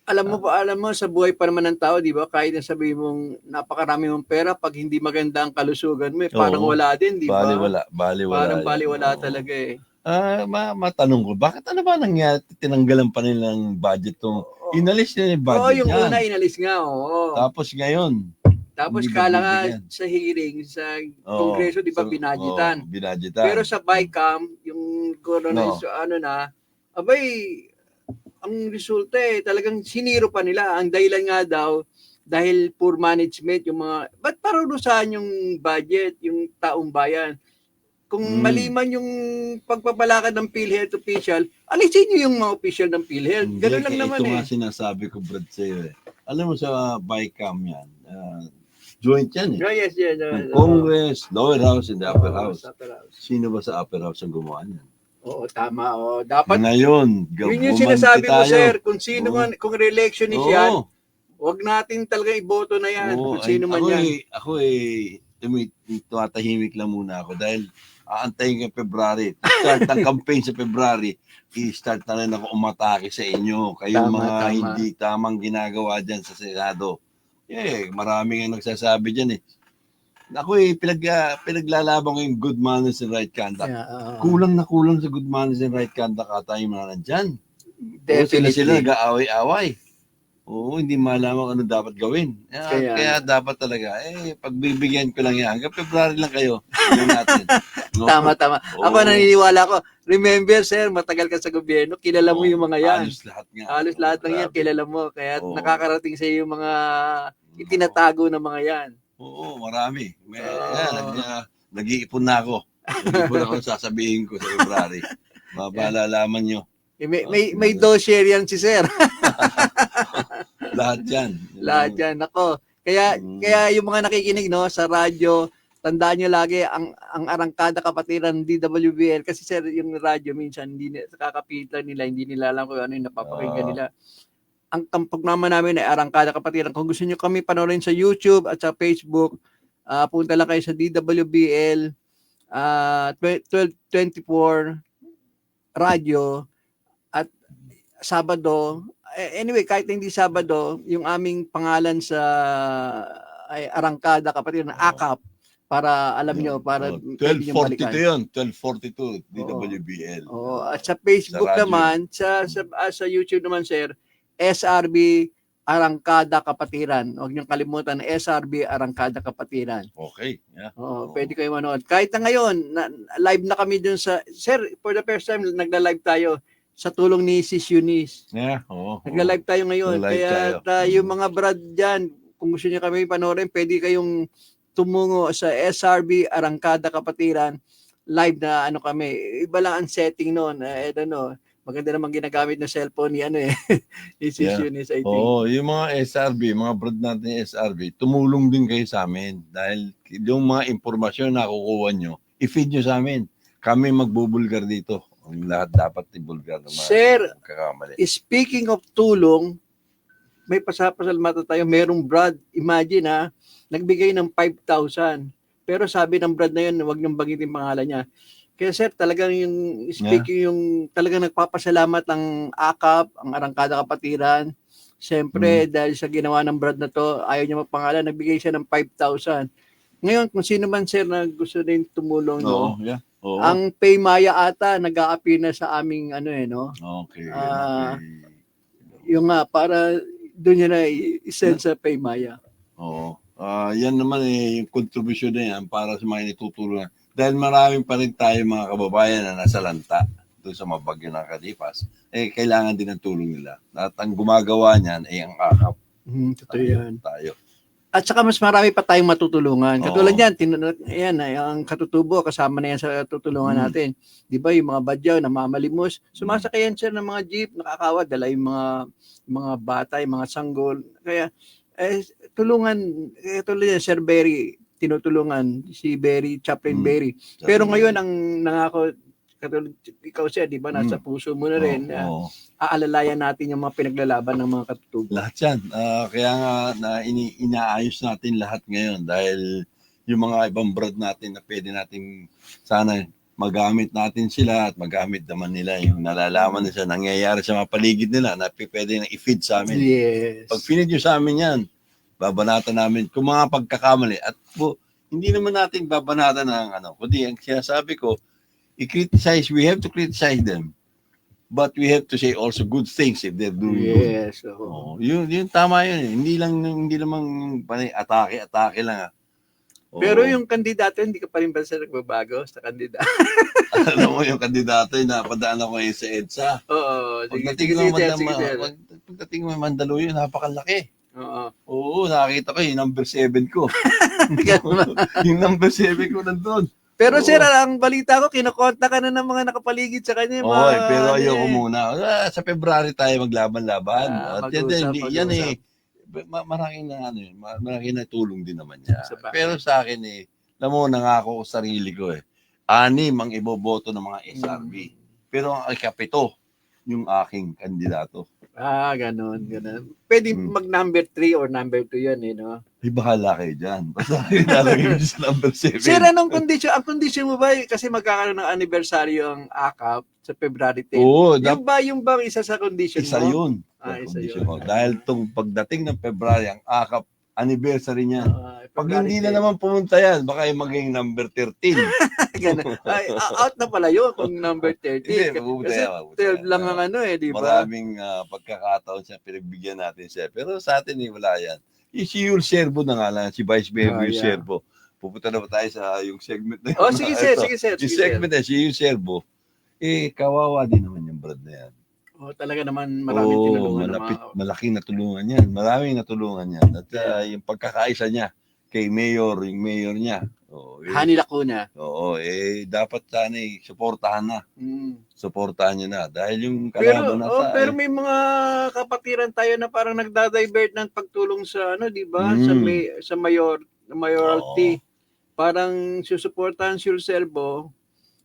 Alam mo sa buhay pa naman ng tao, di ba? Kahit na sabihin mong napakarami mong pera, pag hindi maganda ang kalusugan mo, parang Oo. wala din, di ba? Baliwala. Parang yan. baliwala Oo. talaga eh. Matanong ko, bakit ano ba nangyari? Tinanggalan pa nilang budget tong inalis nila yung budget Oo, yung yan. una inalis nga, oo. Tapos ngayon, Tapos hindi kala nga bibigyan. sa hearing, sa Oo. kongreso, di ba, So, binadgetan. binadgetan. Pero sa BICAM, yung corona, No. abay, ang resulta talagang siniro pa nila. Ang dahilan nga daw, dahil poor management, yung mga, ba't parurusahan yung budget, yung taong bayan? Kung maliman yung pagpapalakad ng PhilHealth official, alisin nyo yung mga official ng PhilHealth. Hindi, Ganun lang naman ito eh. nga sinasabi ko, Brad, sa'yo eh. Alam mo sa BICAM yan, joint yan eh. Yes. Yung Congress, lower house, and the upper house. Upper house. Sino ba sa upper house ang gumawa niyan? Oo, tama. Oo. Dapat, Ngayon, yun yung gumanti sinasabi mo, tayo. sir. Kung sino Oo. man, kung re-electionist Oo. yan, huwag natin talaga iboto na yan. Oo, Kung sino man ako yan. ako tumatahimik lang muna ako dahil aantayin ka February. Start ang campaign sa February, i-start na rin ako umatake sa inyo. Kayong Tama, mga tama. hindi tamang ginagawa dyan sa Senado. Maraming ang nagsasabi dyan eh. Ako pinaglalaban ko yung good manners and right conduct. Yeah, Kulang na kulang sa good manners and right conduct ata yung mga nandyan. definitely. Sila nag-aaway-away. Oo, hindi malaman ano dapat gawin. Kaya dapat talaga, pagbibigyan ko lang yan. Hanggang February lang kayo. Yun natin. No? Tama. Oo. Ako naniniwala ko. Remember, sir, matagal ka sa gobyerno, kilala mo Oo, yung mga yan. Halos lahat nga. Halos lahat ng yan, Grabe. kilala mo. Kaya Oo. nakakarating sa iyo yung mga itinatago ng mga yan. Oo, marami. Nag-iipon na ako. Nag-iipon ako sasabihin ko sa February. Mapalalaman nyo. May dossier yan si sir. Lahat yan. Lahat yan. Ako. Kaya yung mga nakikinig no sa radyo, tandaan nyo lagi ang Arangkada Kapatiran DWBL kasi sir yung radyo minsan hindi sa kakapitan nila, hindi nila alam kung ano yung napapakinggan nila. Ang programa namin ay Arangkada Kapatiran. Kung gusto niyo kami panoorin sa YouTube at sa Facebook, punta lang kayo sa DWBL 1224 radyo at Sabado. Anyway, kahit hindi Sabado, yung aming pangalan sa ay Arangkada Kapatiran, AKAP, para alam nyo, para pwede nyo 1242 balikan. yun. 1242 DWBL. Oo. At sa Facebook Sa radyo. naman, sa YouTube naman, sir, SRB Arangkada Kapatiran. Huwag niyong kalimutan, SRB Arangkada Kapatiran. Okay. Yeah. Oo, pwede kayo manood. Kahit na ngayon, live na kami dun sa, sir, for the first time, nagla-live tayo sa tulong ni Sis Eunice. Yeah. Oo. Nagla-live tayo ngayon. Nagla-live Kaya yung mga brad dyan, kung gusto niyo kami panoorin, pwede kayong tumungo sa SRB Arangkada Kapatiran. Live na ano kami. Iba lang ang setting noon. I don't know. Maganda naman ginagamit na cellphone ni ni Sis Yeah. Eunice, I think. Oo, yung mga SRB, mga brad natin yung SRB, tumulong din kayo sa amin dahil yung mga impormasyon na kukuha nyo, i-feed nyo sa amin. Kami magbubulgar dito. Ang lahat dapat ibulgar ng mga Sir, kakamali. Speaking of tulong, may pasapasalmata tayo. Merong brad, imagine nagbigay ng 5,000. Pero sabi ng brad na yun, huwag niyong banggitin pangalan niya. Kaya sir, talagang yung speaking yung talagang nagpapasalamat ang AKAP, ang Arangkada Kapatiran. Siyempre, dahil sa ginawa ng brad na to, ayaw niya magpangalan, nagbigay siya ng 5,000. Ngayon, kung sino man sir na gusto din tumulong, Oo, no? yeah. Oo. Ang Paymaya ata, nag-a-appear na sa aming no? Okay. Yung Para doon niya na i-send sa Paymaya. Oo. Yan naman yung contribution na yan para sa mga itutulungan. Dahil maraming pa rin tayo mga kababayan na nasa lanta. doon sa mga bagyo ng kalipas, kailangan din ng tulong nila. At ang gumagawa niyan ay ang akap. Totoo yan. Tayo. At saka mas marami pa tayong matutulungan. Oo. Katulad yan, ayan, ang katutubo, kasama na yan sa tutulungan natin. Di ba, yung mga badyaw, namamalimos, sumasakay yan sir ng mga jeep, nakakawa, dala yung mga bata, yung mga sanggol. Kaya, tulungan, tulad yan, Sir Berry, tinutulungan, si Berry, Chaplain Berry. Pero ngayon, ang nangako, katulad, ikaw sir, di ba, nasa puso mo na rin, aalalayan natin yung mga pinaglalaban ng mga katutubo. Lahat yan. Kaya nga inaayos natin lahat ngayon dahil yung mga ibang brad natin na pwede natin sana magamit natin sila at magamit naman nila yung nalalaman na siya nangyayari sa mga paligid nila na pwede na i-feed sa amin. Yes. Pag feed nyo sa amin yan, babanatan namin kung mga pagkakamali at hindi naman natin babanatan ng kundi ang sinasabi ko, i-criticize, we have to criticize them. But we have to say also good things if they're doing good. Yes. Yun tama yun. Hindi lamang atake lang. Pero yung kandidato, hindi ka pa rin ba sa nagbabago sa kandidato? Alam mo yung kandidato yung napadaan ako ngayon sa EDSA. Oo. Pagdating mo Mandaluyong, napakalaki. Oo. Oo, nakakita ko yung number 7 ko. Yung number 7 ko nandun. Pero sir, ang balita ko, kinokonta ka na ng mga nakapaligid sa kanya. Pero ayoko muna. Sa February tayo maglaban-laban. At yan maraming na tulong din naman niya. Pero sa akin alam mo, nangako ko sarili ko 6 ang iboboto ng mga SRB. Pero ang ikapito, yung aking kandidato. Ganun. Pwede mag number 3 or number 2 yun, no? Bahala kayo dyan. Basta ilalagay mo sa number 7. Sir, anong condition? Ang condition mo ba, kasi magkakaroon ng anniversary ang AKAP sa February 10. Oo. Yung bang isa sa condition Isa mo? yun. Isa Condition yun. mo. Dahil itong pagdating ng February, ang AKAP anniversary niya. Pag hindi na naman pumunta yan, baka yung maging number 13. Out na pala yun kung number 13. Hindi, mabubuti Kasi yan. 12 lang ang di ba? Maraming pagkakataon siya pinagbigyan natin siya. Pero sa atin wala yan. Si Yul Servo na nga lang, si Vice Mayor Yul Servo. Pupunta na ba tayo sa yung segment na yun? Sige sir. Yung segment na si Yul Servo, kawawa din naman yung brad na yan. Talaga naman maraming tinulungan. Malaking natulungan yan. Maraming natulungan yan. At yung pagkakaisa niya kay Mayor, yung Mayor niya. Hani Lacuna. Dapat sana suportahan na. Suportahan niyo na. Dahil yung kalaban pero may mga kapatiran tayo na parang nagda-divert ng pagtulong sa di ba? Sa mayoralty. Parang susuportahan si Servo.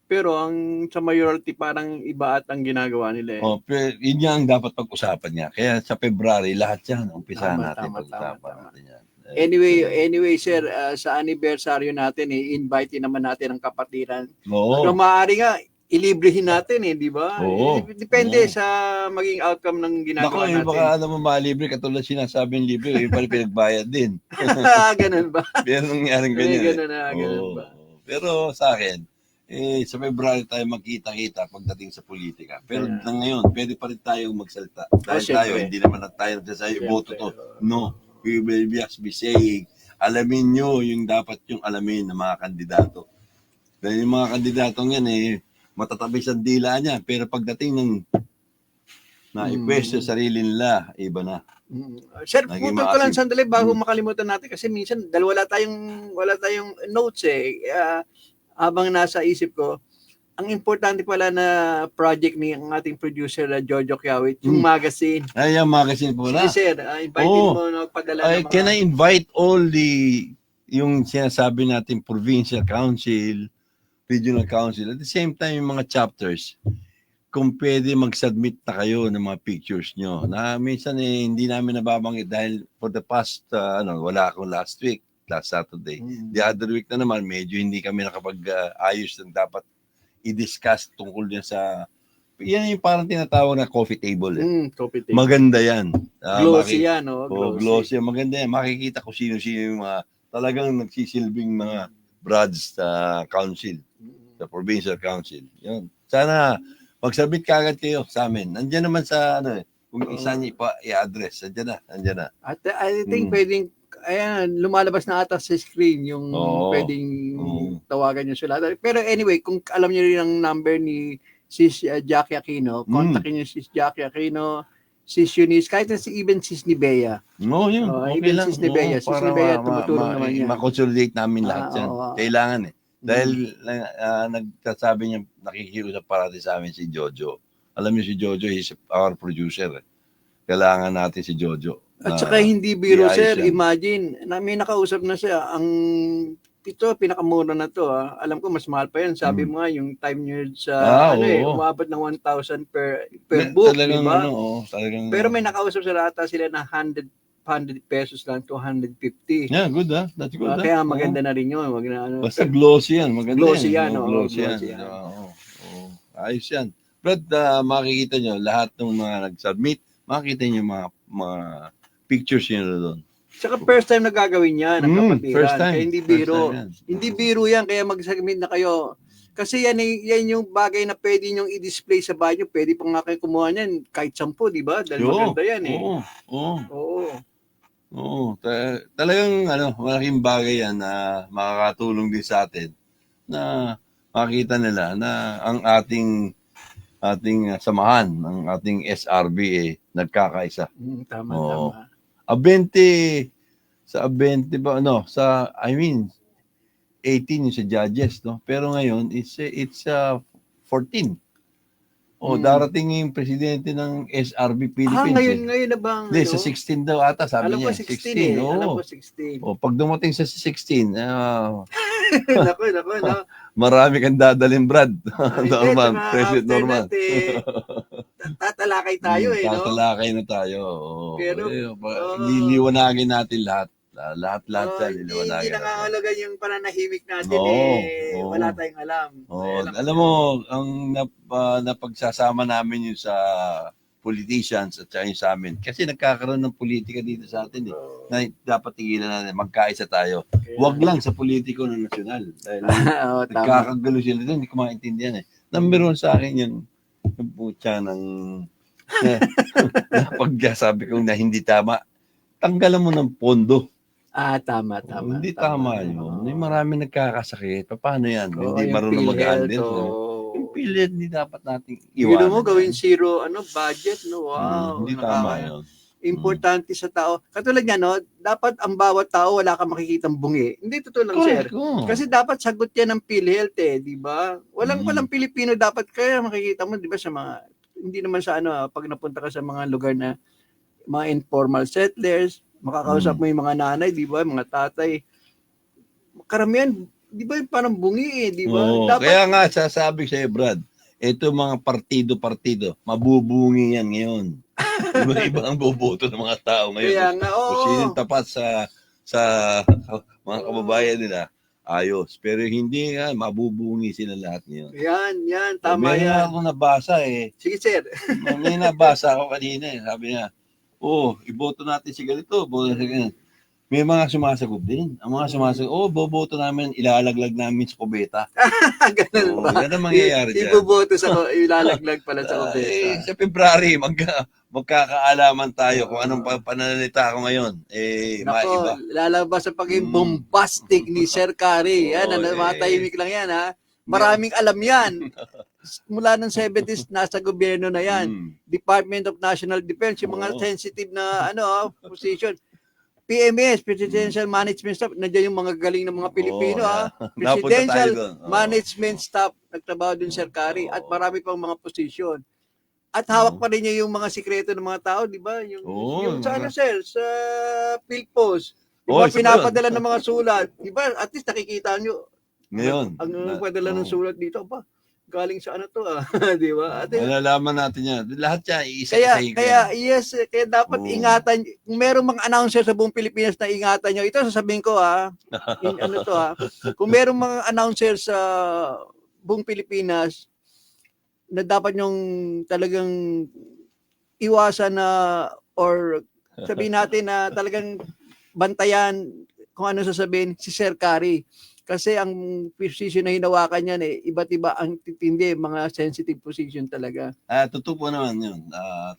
Pero ang sa mayoralty parang iba at ang ginagawa nila. Pero yun ang dapat pag-usapan niya. Kaya sa February, lahat yan. Umpisahan natin pag-usapan natin yan. Anyway, sir, sa anniversary natin, invite naman natin ang kapatiran. Oo. Kung maaari nga, ilibrehin natin, di ba? Oo. Depende sa maging outcome ng ginagawa natin. Baka alam mo malibre, katulad sinasabing libre, yung pala pinagbayad din. Ganun ba? Pero nangyaring ganyan. Ganun ba? Pero sa akin, sa February tayo magkita-kita pagdating sa politika. Pero ngayon, pwede pa rin tayong magsalita. Dahil tayo, hindi naman tayo nagsasayo, boto to. No, we will just be saying, alamin nyo yung dapat yung alamin ng mga kandidato. Dahil yung mga kandidatong yan, matatabis ang dila niya. Pero pagdating ng na-ipwesto sarili nila, iba na. Sir, putol ko lang sandali bago makalimutan natin kasi minsan dahil wala tayong notes habang nasa isip ko, ang importante pala na project ni ang ating producer na Jojo Kiawit, yung magazine. Yung magazine po na. Sige sir, invite mo na magpadala ng mga... Can I invite all yung sinasabi natin provincial council, regional council, at the same time yung mga chapters, kung pwede mag-submit na kayo ng mga pictures nyo. Na minsan hindi namin nababanggit dahil for the past, wala akong last Saturday. The other week na naman, medyo hindi kami nakapag-ayos ng dapat i-discuss tungkol niya sa... Yan yung parang tinatawag na coffee table. Coffee table. Maganda yan. Glossy yan, no? Glossy. Maganda yan. Makikita ko sino-sino yung mga talagang nagsisilbing mga brads sa council, sa provincial council. Yun. Sana mag-submit ka agad kayo sa amin. Nandiyan naman sa kung isa niyo i-address. Nandiyan na. At I think pwedeng lumalabas na ata sa screen yung pwedeng tawagan nyo sila. Pero anyway, kung alam nyo rin ang number ni Sis Jackie Aquino, kontakin niyo Sis Jackie Aquino, Sis Eunice, kahit na even Sis Nibea. No, yun. Oh, Okay even lang. Sis Nibea. Sis Para Nibea, tumutulong naman yan. ma-consolidate namin lahat yan. Oo. Kailangan eh. Dahil nagsasabi niya, nakikiusap parati sa amin si Jojo. Alam niyo si Jojo, he's our producer. Eh. Kailangan natin si Jojo. At saka hindi biro, ayos sir. yan. Imagine, may nakausap na siya. Ito, pinakamura na to. Alam ko, mas mahal pa yan. Sabi mo nga, yung time nyo sa, umabot ng 1,000 per book, Talagang, di ba? Talagang, Pero may nakausap sa ata sila na 100 pesos lang to 150. yeah, good That's good Kaya maganda na rin yun. Wag na, Basta glossy yan. Maganda Glossy yan. yan, Glossy glossy yan. yan. Ayos yan. Brad, makikita nyo, lahat ng mga nag-submit, makikita nyo mga pictures nyo doon. Saka first time na gagawin yan, ang kapatiran. First time. Kaya hindi biro. First time yan. Hindi biro yan, kaya mag-submit na kayo. Kasi yan yung bagay na pwede nyong i-display sa banyo. Pwede pa nga kayo kumuha niyan kahit 10, di ba? Dahil maganda yan eh. Oo. Talagang malaking bagay yan na makakatulong din sa atin na makita nila na ang ating samahan, ang ating SRB nagkakaisa. Tama. 20 ba, 18 yung sa judges, no? Pero ngayon, it's 14. Darating yung presidente ng SRB Philippines. Ngayon na bang? Hindi, sa 16 daw ata, sabi alam niya. ko 16 eh. Alam ko 16. Pag dumating sa 16, Naku. marami kang dadalhin, Brad. Norman, Saka President after Norman. that, tatalakay tayo no? Tatalakay na tayo. Pero, liliwanagin natin lahat. Lahat yan, hindi liliwanagin natin. nakakalagan yung pananahimik natin wala tayong alam. Alam mo, ang napagsasama namin yung sa politicians at saka yung sa amin. Kasi nagkakaroon ng politika dito sa atin na dapat tigilan natin, magkaisa tayo. Huwag lang sa politiko ng nasyonal. Dahil nagkakagulo sila doon, hindi ko maintindihan eh. Number 1 sa akin yung putya ng pagsabi ko na hindi tama. Tanggalan mo ng pondo. Tama. Hindi tama yun. May marami nagkakasakit. Paano yan? Hindi yung marunong mag-handle. Yung PhilHealth, hindi dapat nating iwanan. Yun mo, gawin zero budget, no? Wow. Hindi tama yun. Importante sa tao. Katulad niya, no? Dapat ang bawat tao wala kang makikitang bungi. Hindi totoo lang, sir. Kasi dapat sagot yan ng PhilHealth, di ba? Walang Pilipino dapat kaya makikita mo, di ba, sa mga, hindi naman sa pag napunta ka sa mga lugar na mga informal settlers, makakausap mo yung mga nanay, di ba, mga tatay. Karamihan, di ba, parang bungi di ba? Dapat... Kaya nga, sasabi sa'yo, Brad, ito mga partido, mabubungi yan ngayon. Iba ang boboto ng mga tao ngayon. Kaya nga, Kung sinong tapat sa mga kababayan nila, ayos. Pero hindi nga, mabubungi sila lahat ngayon. Yan, tama yan. May ako nabasa Sige, sir. May nabasa ako kanina Sabi niya, iboto natin si ganito, boto si ganito. May mga sumasagot din. Ang mga sumasagot, boboto namin, ilalaglag namin sa kubeta. Ganun ba? Yan ang mangyayari dyan. Iboboto ilalaglag pala sa kubeta. Sa February, magkakaalaman tayo kung anong pananalita ko ngayon. Maiba. Lalabas sa pagiging bombastic ni Sir Kari. Yan, matahimik lang yan, ha? Maraming alam yan. Mula ng 70s, nasa gobyerno na yan. Department of National Defense, yung mga sensitive na position. PMS, Presidential Management Staff, nandiyan yung mga galing ng mga Pilipino, Presidential Management Staff, nagtrabaho din Sir Kari, at marami pang mga posisyon. At hawak pa rin niya yung mga sikreto ng mga tao, di ba? Yung sa sir, sa PhilPost, di ba, pinapadala ng mga sulat, di ba? At least nakikita nyo, ngayon, ang padala ng sulat dito, galing sa di ba? Malalaman natin yan. Lahat yan, kaya dapat ingatan, kung merong mga announcer sa buong Pilipinas na ingatan nyo, ito sasabihin ko kung merong mga announcer sa buong Pilipinas na dapat nyong talagang iwasan na or sabihin natin na talagang bantayan kung ano sasabihin, si Sir Kari. Kasi ang position na hinawakan niyan iba't iba ang titindi, mga sensitive position talaga. Totoo po naman yun.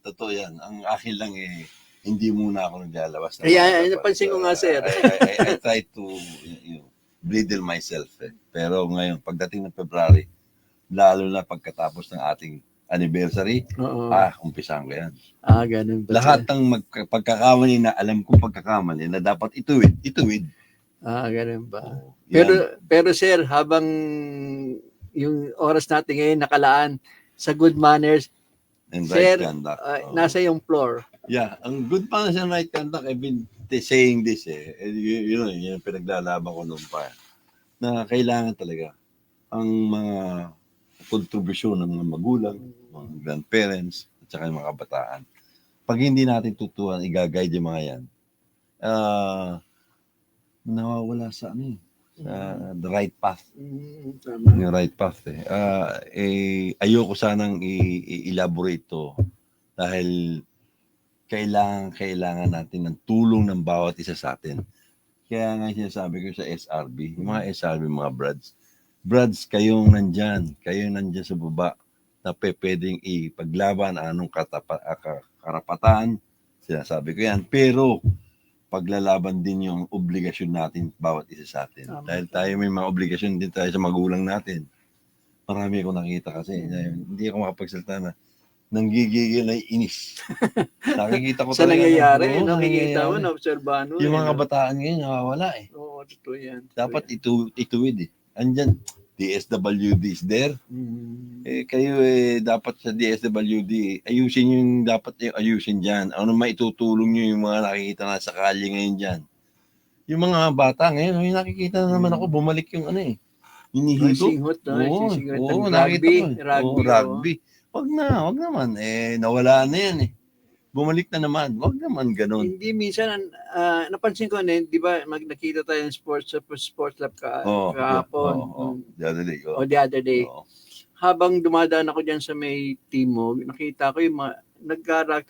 Totoo yan. Ang akin lang hindi muna ako naglalabas. Kaya napansin ko nga, sir. I try to bridle myself. Pero ngayon, pagdating ng February, lalo na pagkatapos ng ating anniversary, Oo. umpisahan ko yan. Ganun ba? Lahat ng pagkakamali na alam kong pagkakamali na dapat ituwid. Ganun ba? Yan. Pero sir, habang yung oras natin ngayon nakalaan sa good manners, And sir, right conduct. nasa yung floor. Yeah, ang good manners and right conduct, I've been saying this you know, yung pinaglalaban ko noon pa, na kailangan talaga ang mga kontribusyon ng mga magulang, mga grandparents, at saka yung mga kabataan. Pag hindi natin tutuan, i-guide yung mga yan, nawawala sa the right path. Tama. Yung right path ayoko sanang i-elaborate to dahil kailangan natin ng tulong ng bawat isa sa atin. Kaya nga sinasabi ko sa SRB, yung mga SRB, mga Brads, kayong nandyan sa baba na pwedeng ipaglaban anong karapatan, sinasabi ko yan, pero paglalaban din yung obligasyon natin bawat isa sa atin. Dahil tayo may mga obligasyon din tayo sa magulang natin. Marami akong nakita kasi. Hindi ako makapagsalita na nanggigigil na inis. Nakikita ko Sa talaga. nangyayari, nakikita mo, na-obserbahan mo. Yung mga kabataan ngayon, nawawala Oo, totoo yan. Dapat ituwid Andyan, DSWD is there. Kayo dapat sa DSWD, ayusin yung dapat ayusin dyan. Ano maitutulong nyo yung mga nakikita na sa kalye ngayon dyan. Yung mga bata ngayon, may nakikita na naman ako, bumalik yung hinihigo. Singhot, Oo, nakita ko. Rugby. Wag naman. Nawala na yan Bumalik na naman. Wag naman ganun. Hindi minsan, napansin ko na, di ba, nakita tayo ng sports lab kahapon. The other day. The other day. Habang dumadaan ako dyan sa may Timog, nakita ko yung mga nag-rug.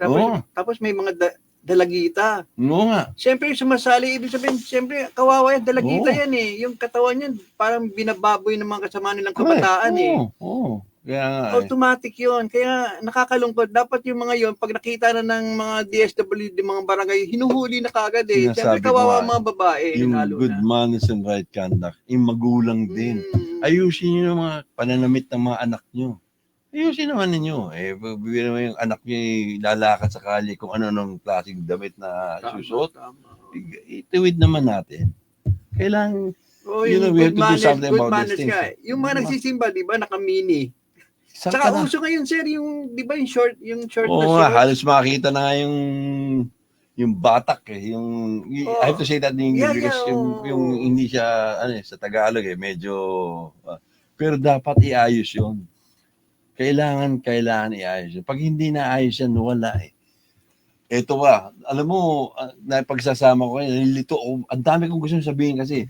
Tapos may mga dalagita. Oo nga. Siyempre, sumasali, ibig sabihin, siyempre, kawawa yan, dalagita yan Yung katawan yan, parang binababoy ng mga kasama nilang kabataan Oo. Kaya automatic yun. Kaya nakakalungkot. Dapat yung mga yun, pag nakita na ng mga DSWD, mga barangay, hinuhuli na kagad Siyempre, kawawa mga babae. Yung good manners and right conduct, yung magulang din. Ayusin nyo yung mga pananamit ng mga anak nyo. Ayusin naman ninyo. Bibigyan naman yung anak nyo lalakad sa kalye kung ano-anong klaseng damit na susot. Ituwid naman natin. Kailangan, we have to do something about these things. Yung mga nagsisimba, di ba, nakamini. Saka uso ngayon, sir, yung, di ba, yung short na short. Halos makikita na nga yung batak Yung, I have to say that in English because yung hindi siya, sa Tagalog medyo, pero dapat iayos yun. Kailangan iayos yun. Pag hindi naayos yan, wala Ito ba, alam mo, pagsasama ko nilito ako, ang dami kong gusto sabihin kasi,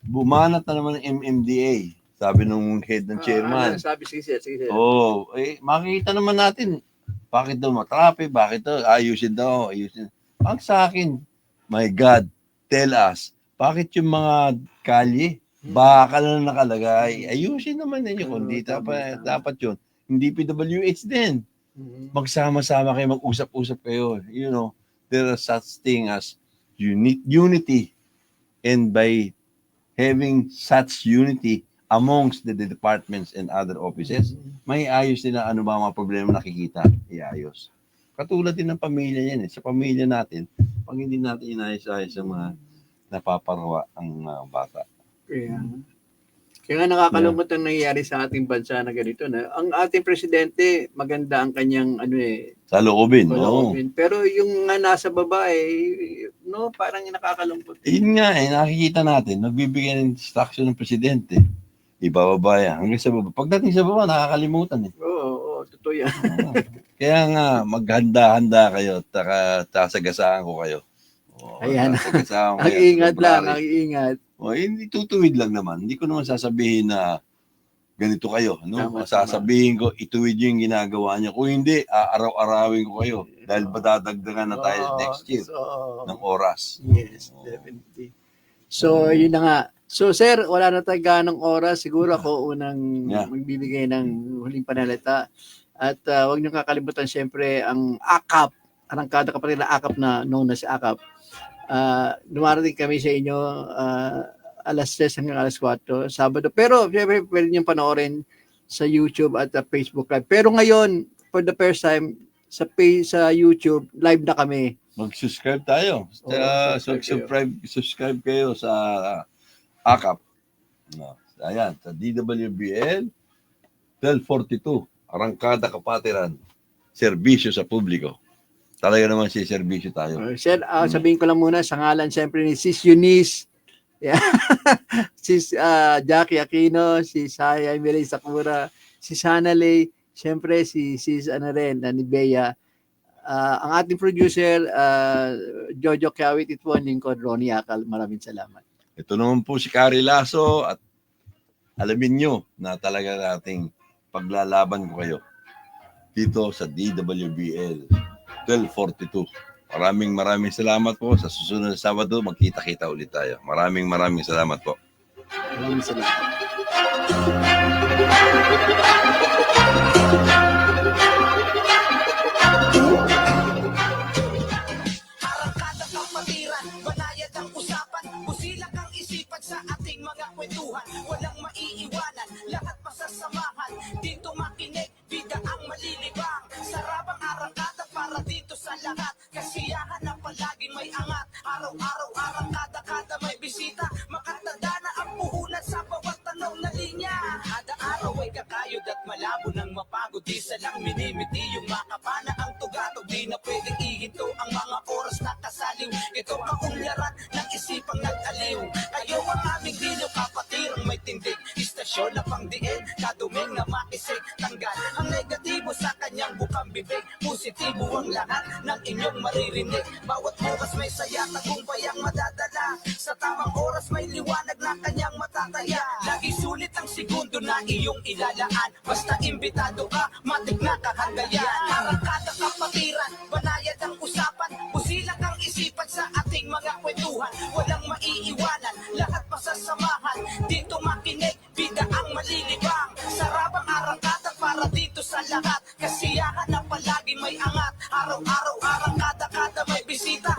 bumanat na naman ng MMDA. Sabi nung head ng chairman. Sabi, sige. Makikita naman natin, bakit daw matrape, bakit daw, ayusin. Ang sa akin, my God, tell us, bakit yung mga kalye, bakal na nakalagay, ayusin naman ninyo, kundi dapat yun. Hindi PWH din. Magsama-sama kayo, mag-usap-usap kayo. There are such thing as unity. And by having such unity amongst the departments and other offices, may ayos nila ano ba mga problema nakikita, iayos. Katulad din ng pamilya yan Sa pamilya natin, pag hindi natin inayos-ayos ang mga napaparawa ang bata. Kaya nga nakakalungkot ang nangyayari sa ating bansa na ganito na ang ating presidente, maganda ang kanyang sa loobin. Pero yung nga nasa baba parang nakakalungkot. Yun nga nakikita natin, nagbibigay ng instruction ng presidente. Ibababa yan. Hanggang sa baba. Pagdating sa baba, nakakalimutan Oo, totoo yan. Kaya nga, maghanda-handa kayo at sasagasaan ko kayo. Ayan. Ang ingat lang, ang ingat. Hindi tutuwid lang naman. Hindi ko naman sasabihin na ganito kayo. Tama. Sasabihin ko, ituwid yung ginagawa niyo. Kung hindi, araw-arawin ko kayo. Dahil badadagdagan na tayo next year ng oras. Yes, definitely. So, yun na nga. So, sir, wala na tayo ganong oras. Siguro ako unang magbibigay ng huling panalita. At huwag niyo kakalimutan, siyempre, ang AKAP. Arangkada kapatid na AKAP na known na si AKAP. Dumarating kami sa inyo alas 3 hanggang alas 4, Sabado. Pero, siyempre, pwede niyong panoorin sa YouTube at Facebook Live. Pero ngayon, for the first time, sa YouTube, live na kami. Mag-subscribe tayo. Oo, Subscribe kayo sa AKAP. No. Ayan, sa DWBL 1242. Arangkada Kapatiran. Serbisyo sa publiko. Talaga naman serbisyo tayo. Sir, sabihin ko lang muna, sa ngalan siyempre ni Sis Eunice, yeah. Sis Jackie Aquino, si Saya Emery Sakura, si Sanalay, siyempre si Sis ni Bea. Ang ating producer, Jojo Kiawit Itwon, lingkod Ronnie Akal. Maraming salamat. Ito naman po si Kari Lasso at alamin nyo na talaga nating paglalaban ko kayo dito sa DWBL 1242. Maraming salamat po. Sa susunod na Sabado, magkita-kita ulit tayo. Maraming salamat po. Maraming salamat. Arangkada kapatiran, banayad ang usapan, busilak ang isipan sa ating mga kwentuhan. Walang maiiwanan, lahat masasamahan. Dito makinig, bida ang malilibang. Sarabang arangkada para dito sa lahat. Kasiyahan na palaging may angat. Araw-araw arangkada may bisita. Makatanda na ang puhunan sa bawat tanong na linya. Kada araw ay kakayod at malabo ng mapagod. Di salang minimiti yung makapana ang tugatog. Di na pwedeng ihinto ang mga oras na kasaliw. Ito kaunlaran ng isipang nag-aliw. Kayo ang aming dinaw, kapatirang may tindig. Istasyon na pangdiin, kaduming na makisig. Tanggal ang negatibo sa kanyang bukang bibig. Positibo ang lahat ng inyong maririnig. Bawat bukas may saya, tagumpay ang madadala. Sa tamang oras may liwanag na kanyang matataya. Lagi sulit ang segundo na iyong ilalaan. Basta imbitado ka, matik na kahandayan. Arangkada kapatiran, banayad ang usapan. Busilak ang isipan sa ating mga kwentuhan. Walang maiiwanan, lahat masasamahan. Dito makinig, bida ang malilibang. Sarabang arangkada para dito sa lahat. Kasiyahan na palagi may angat. Araw-araw arangkada may bisita.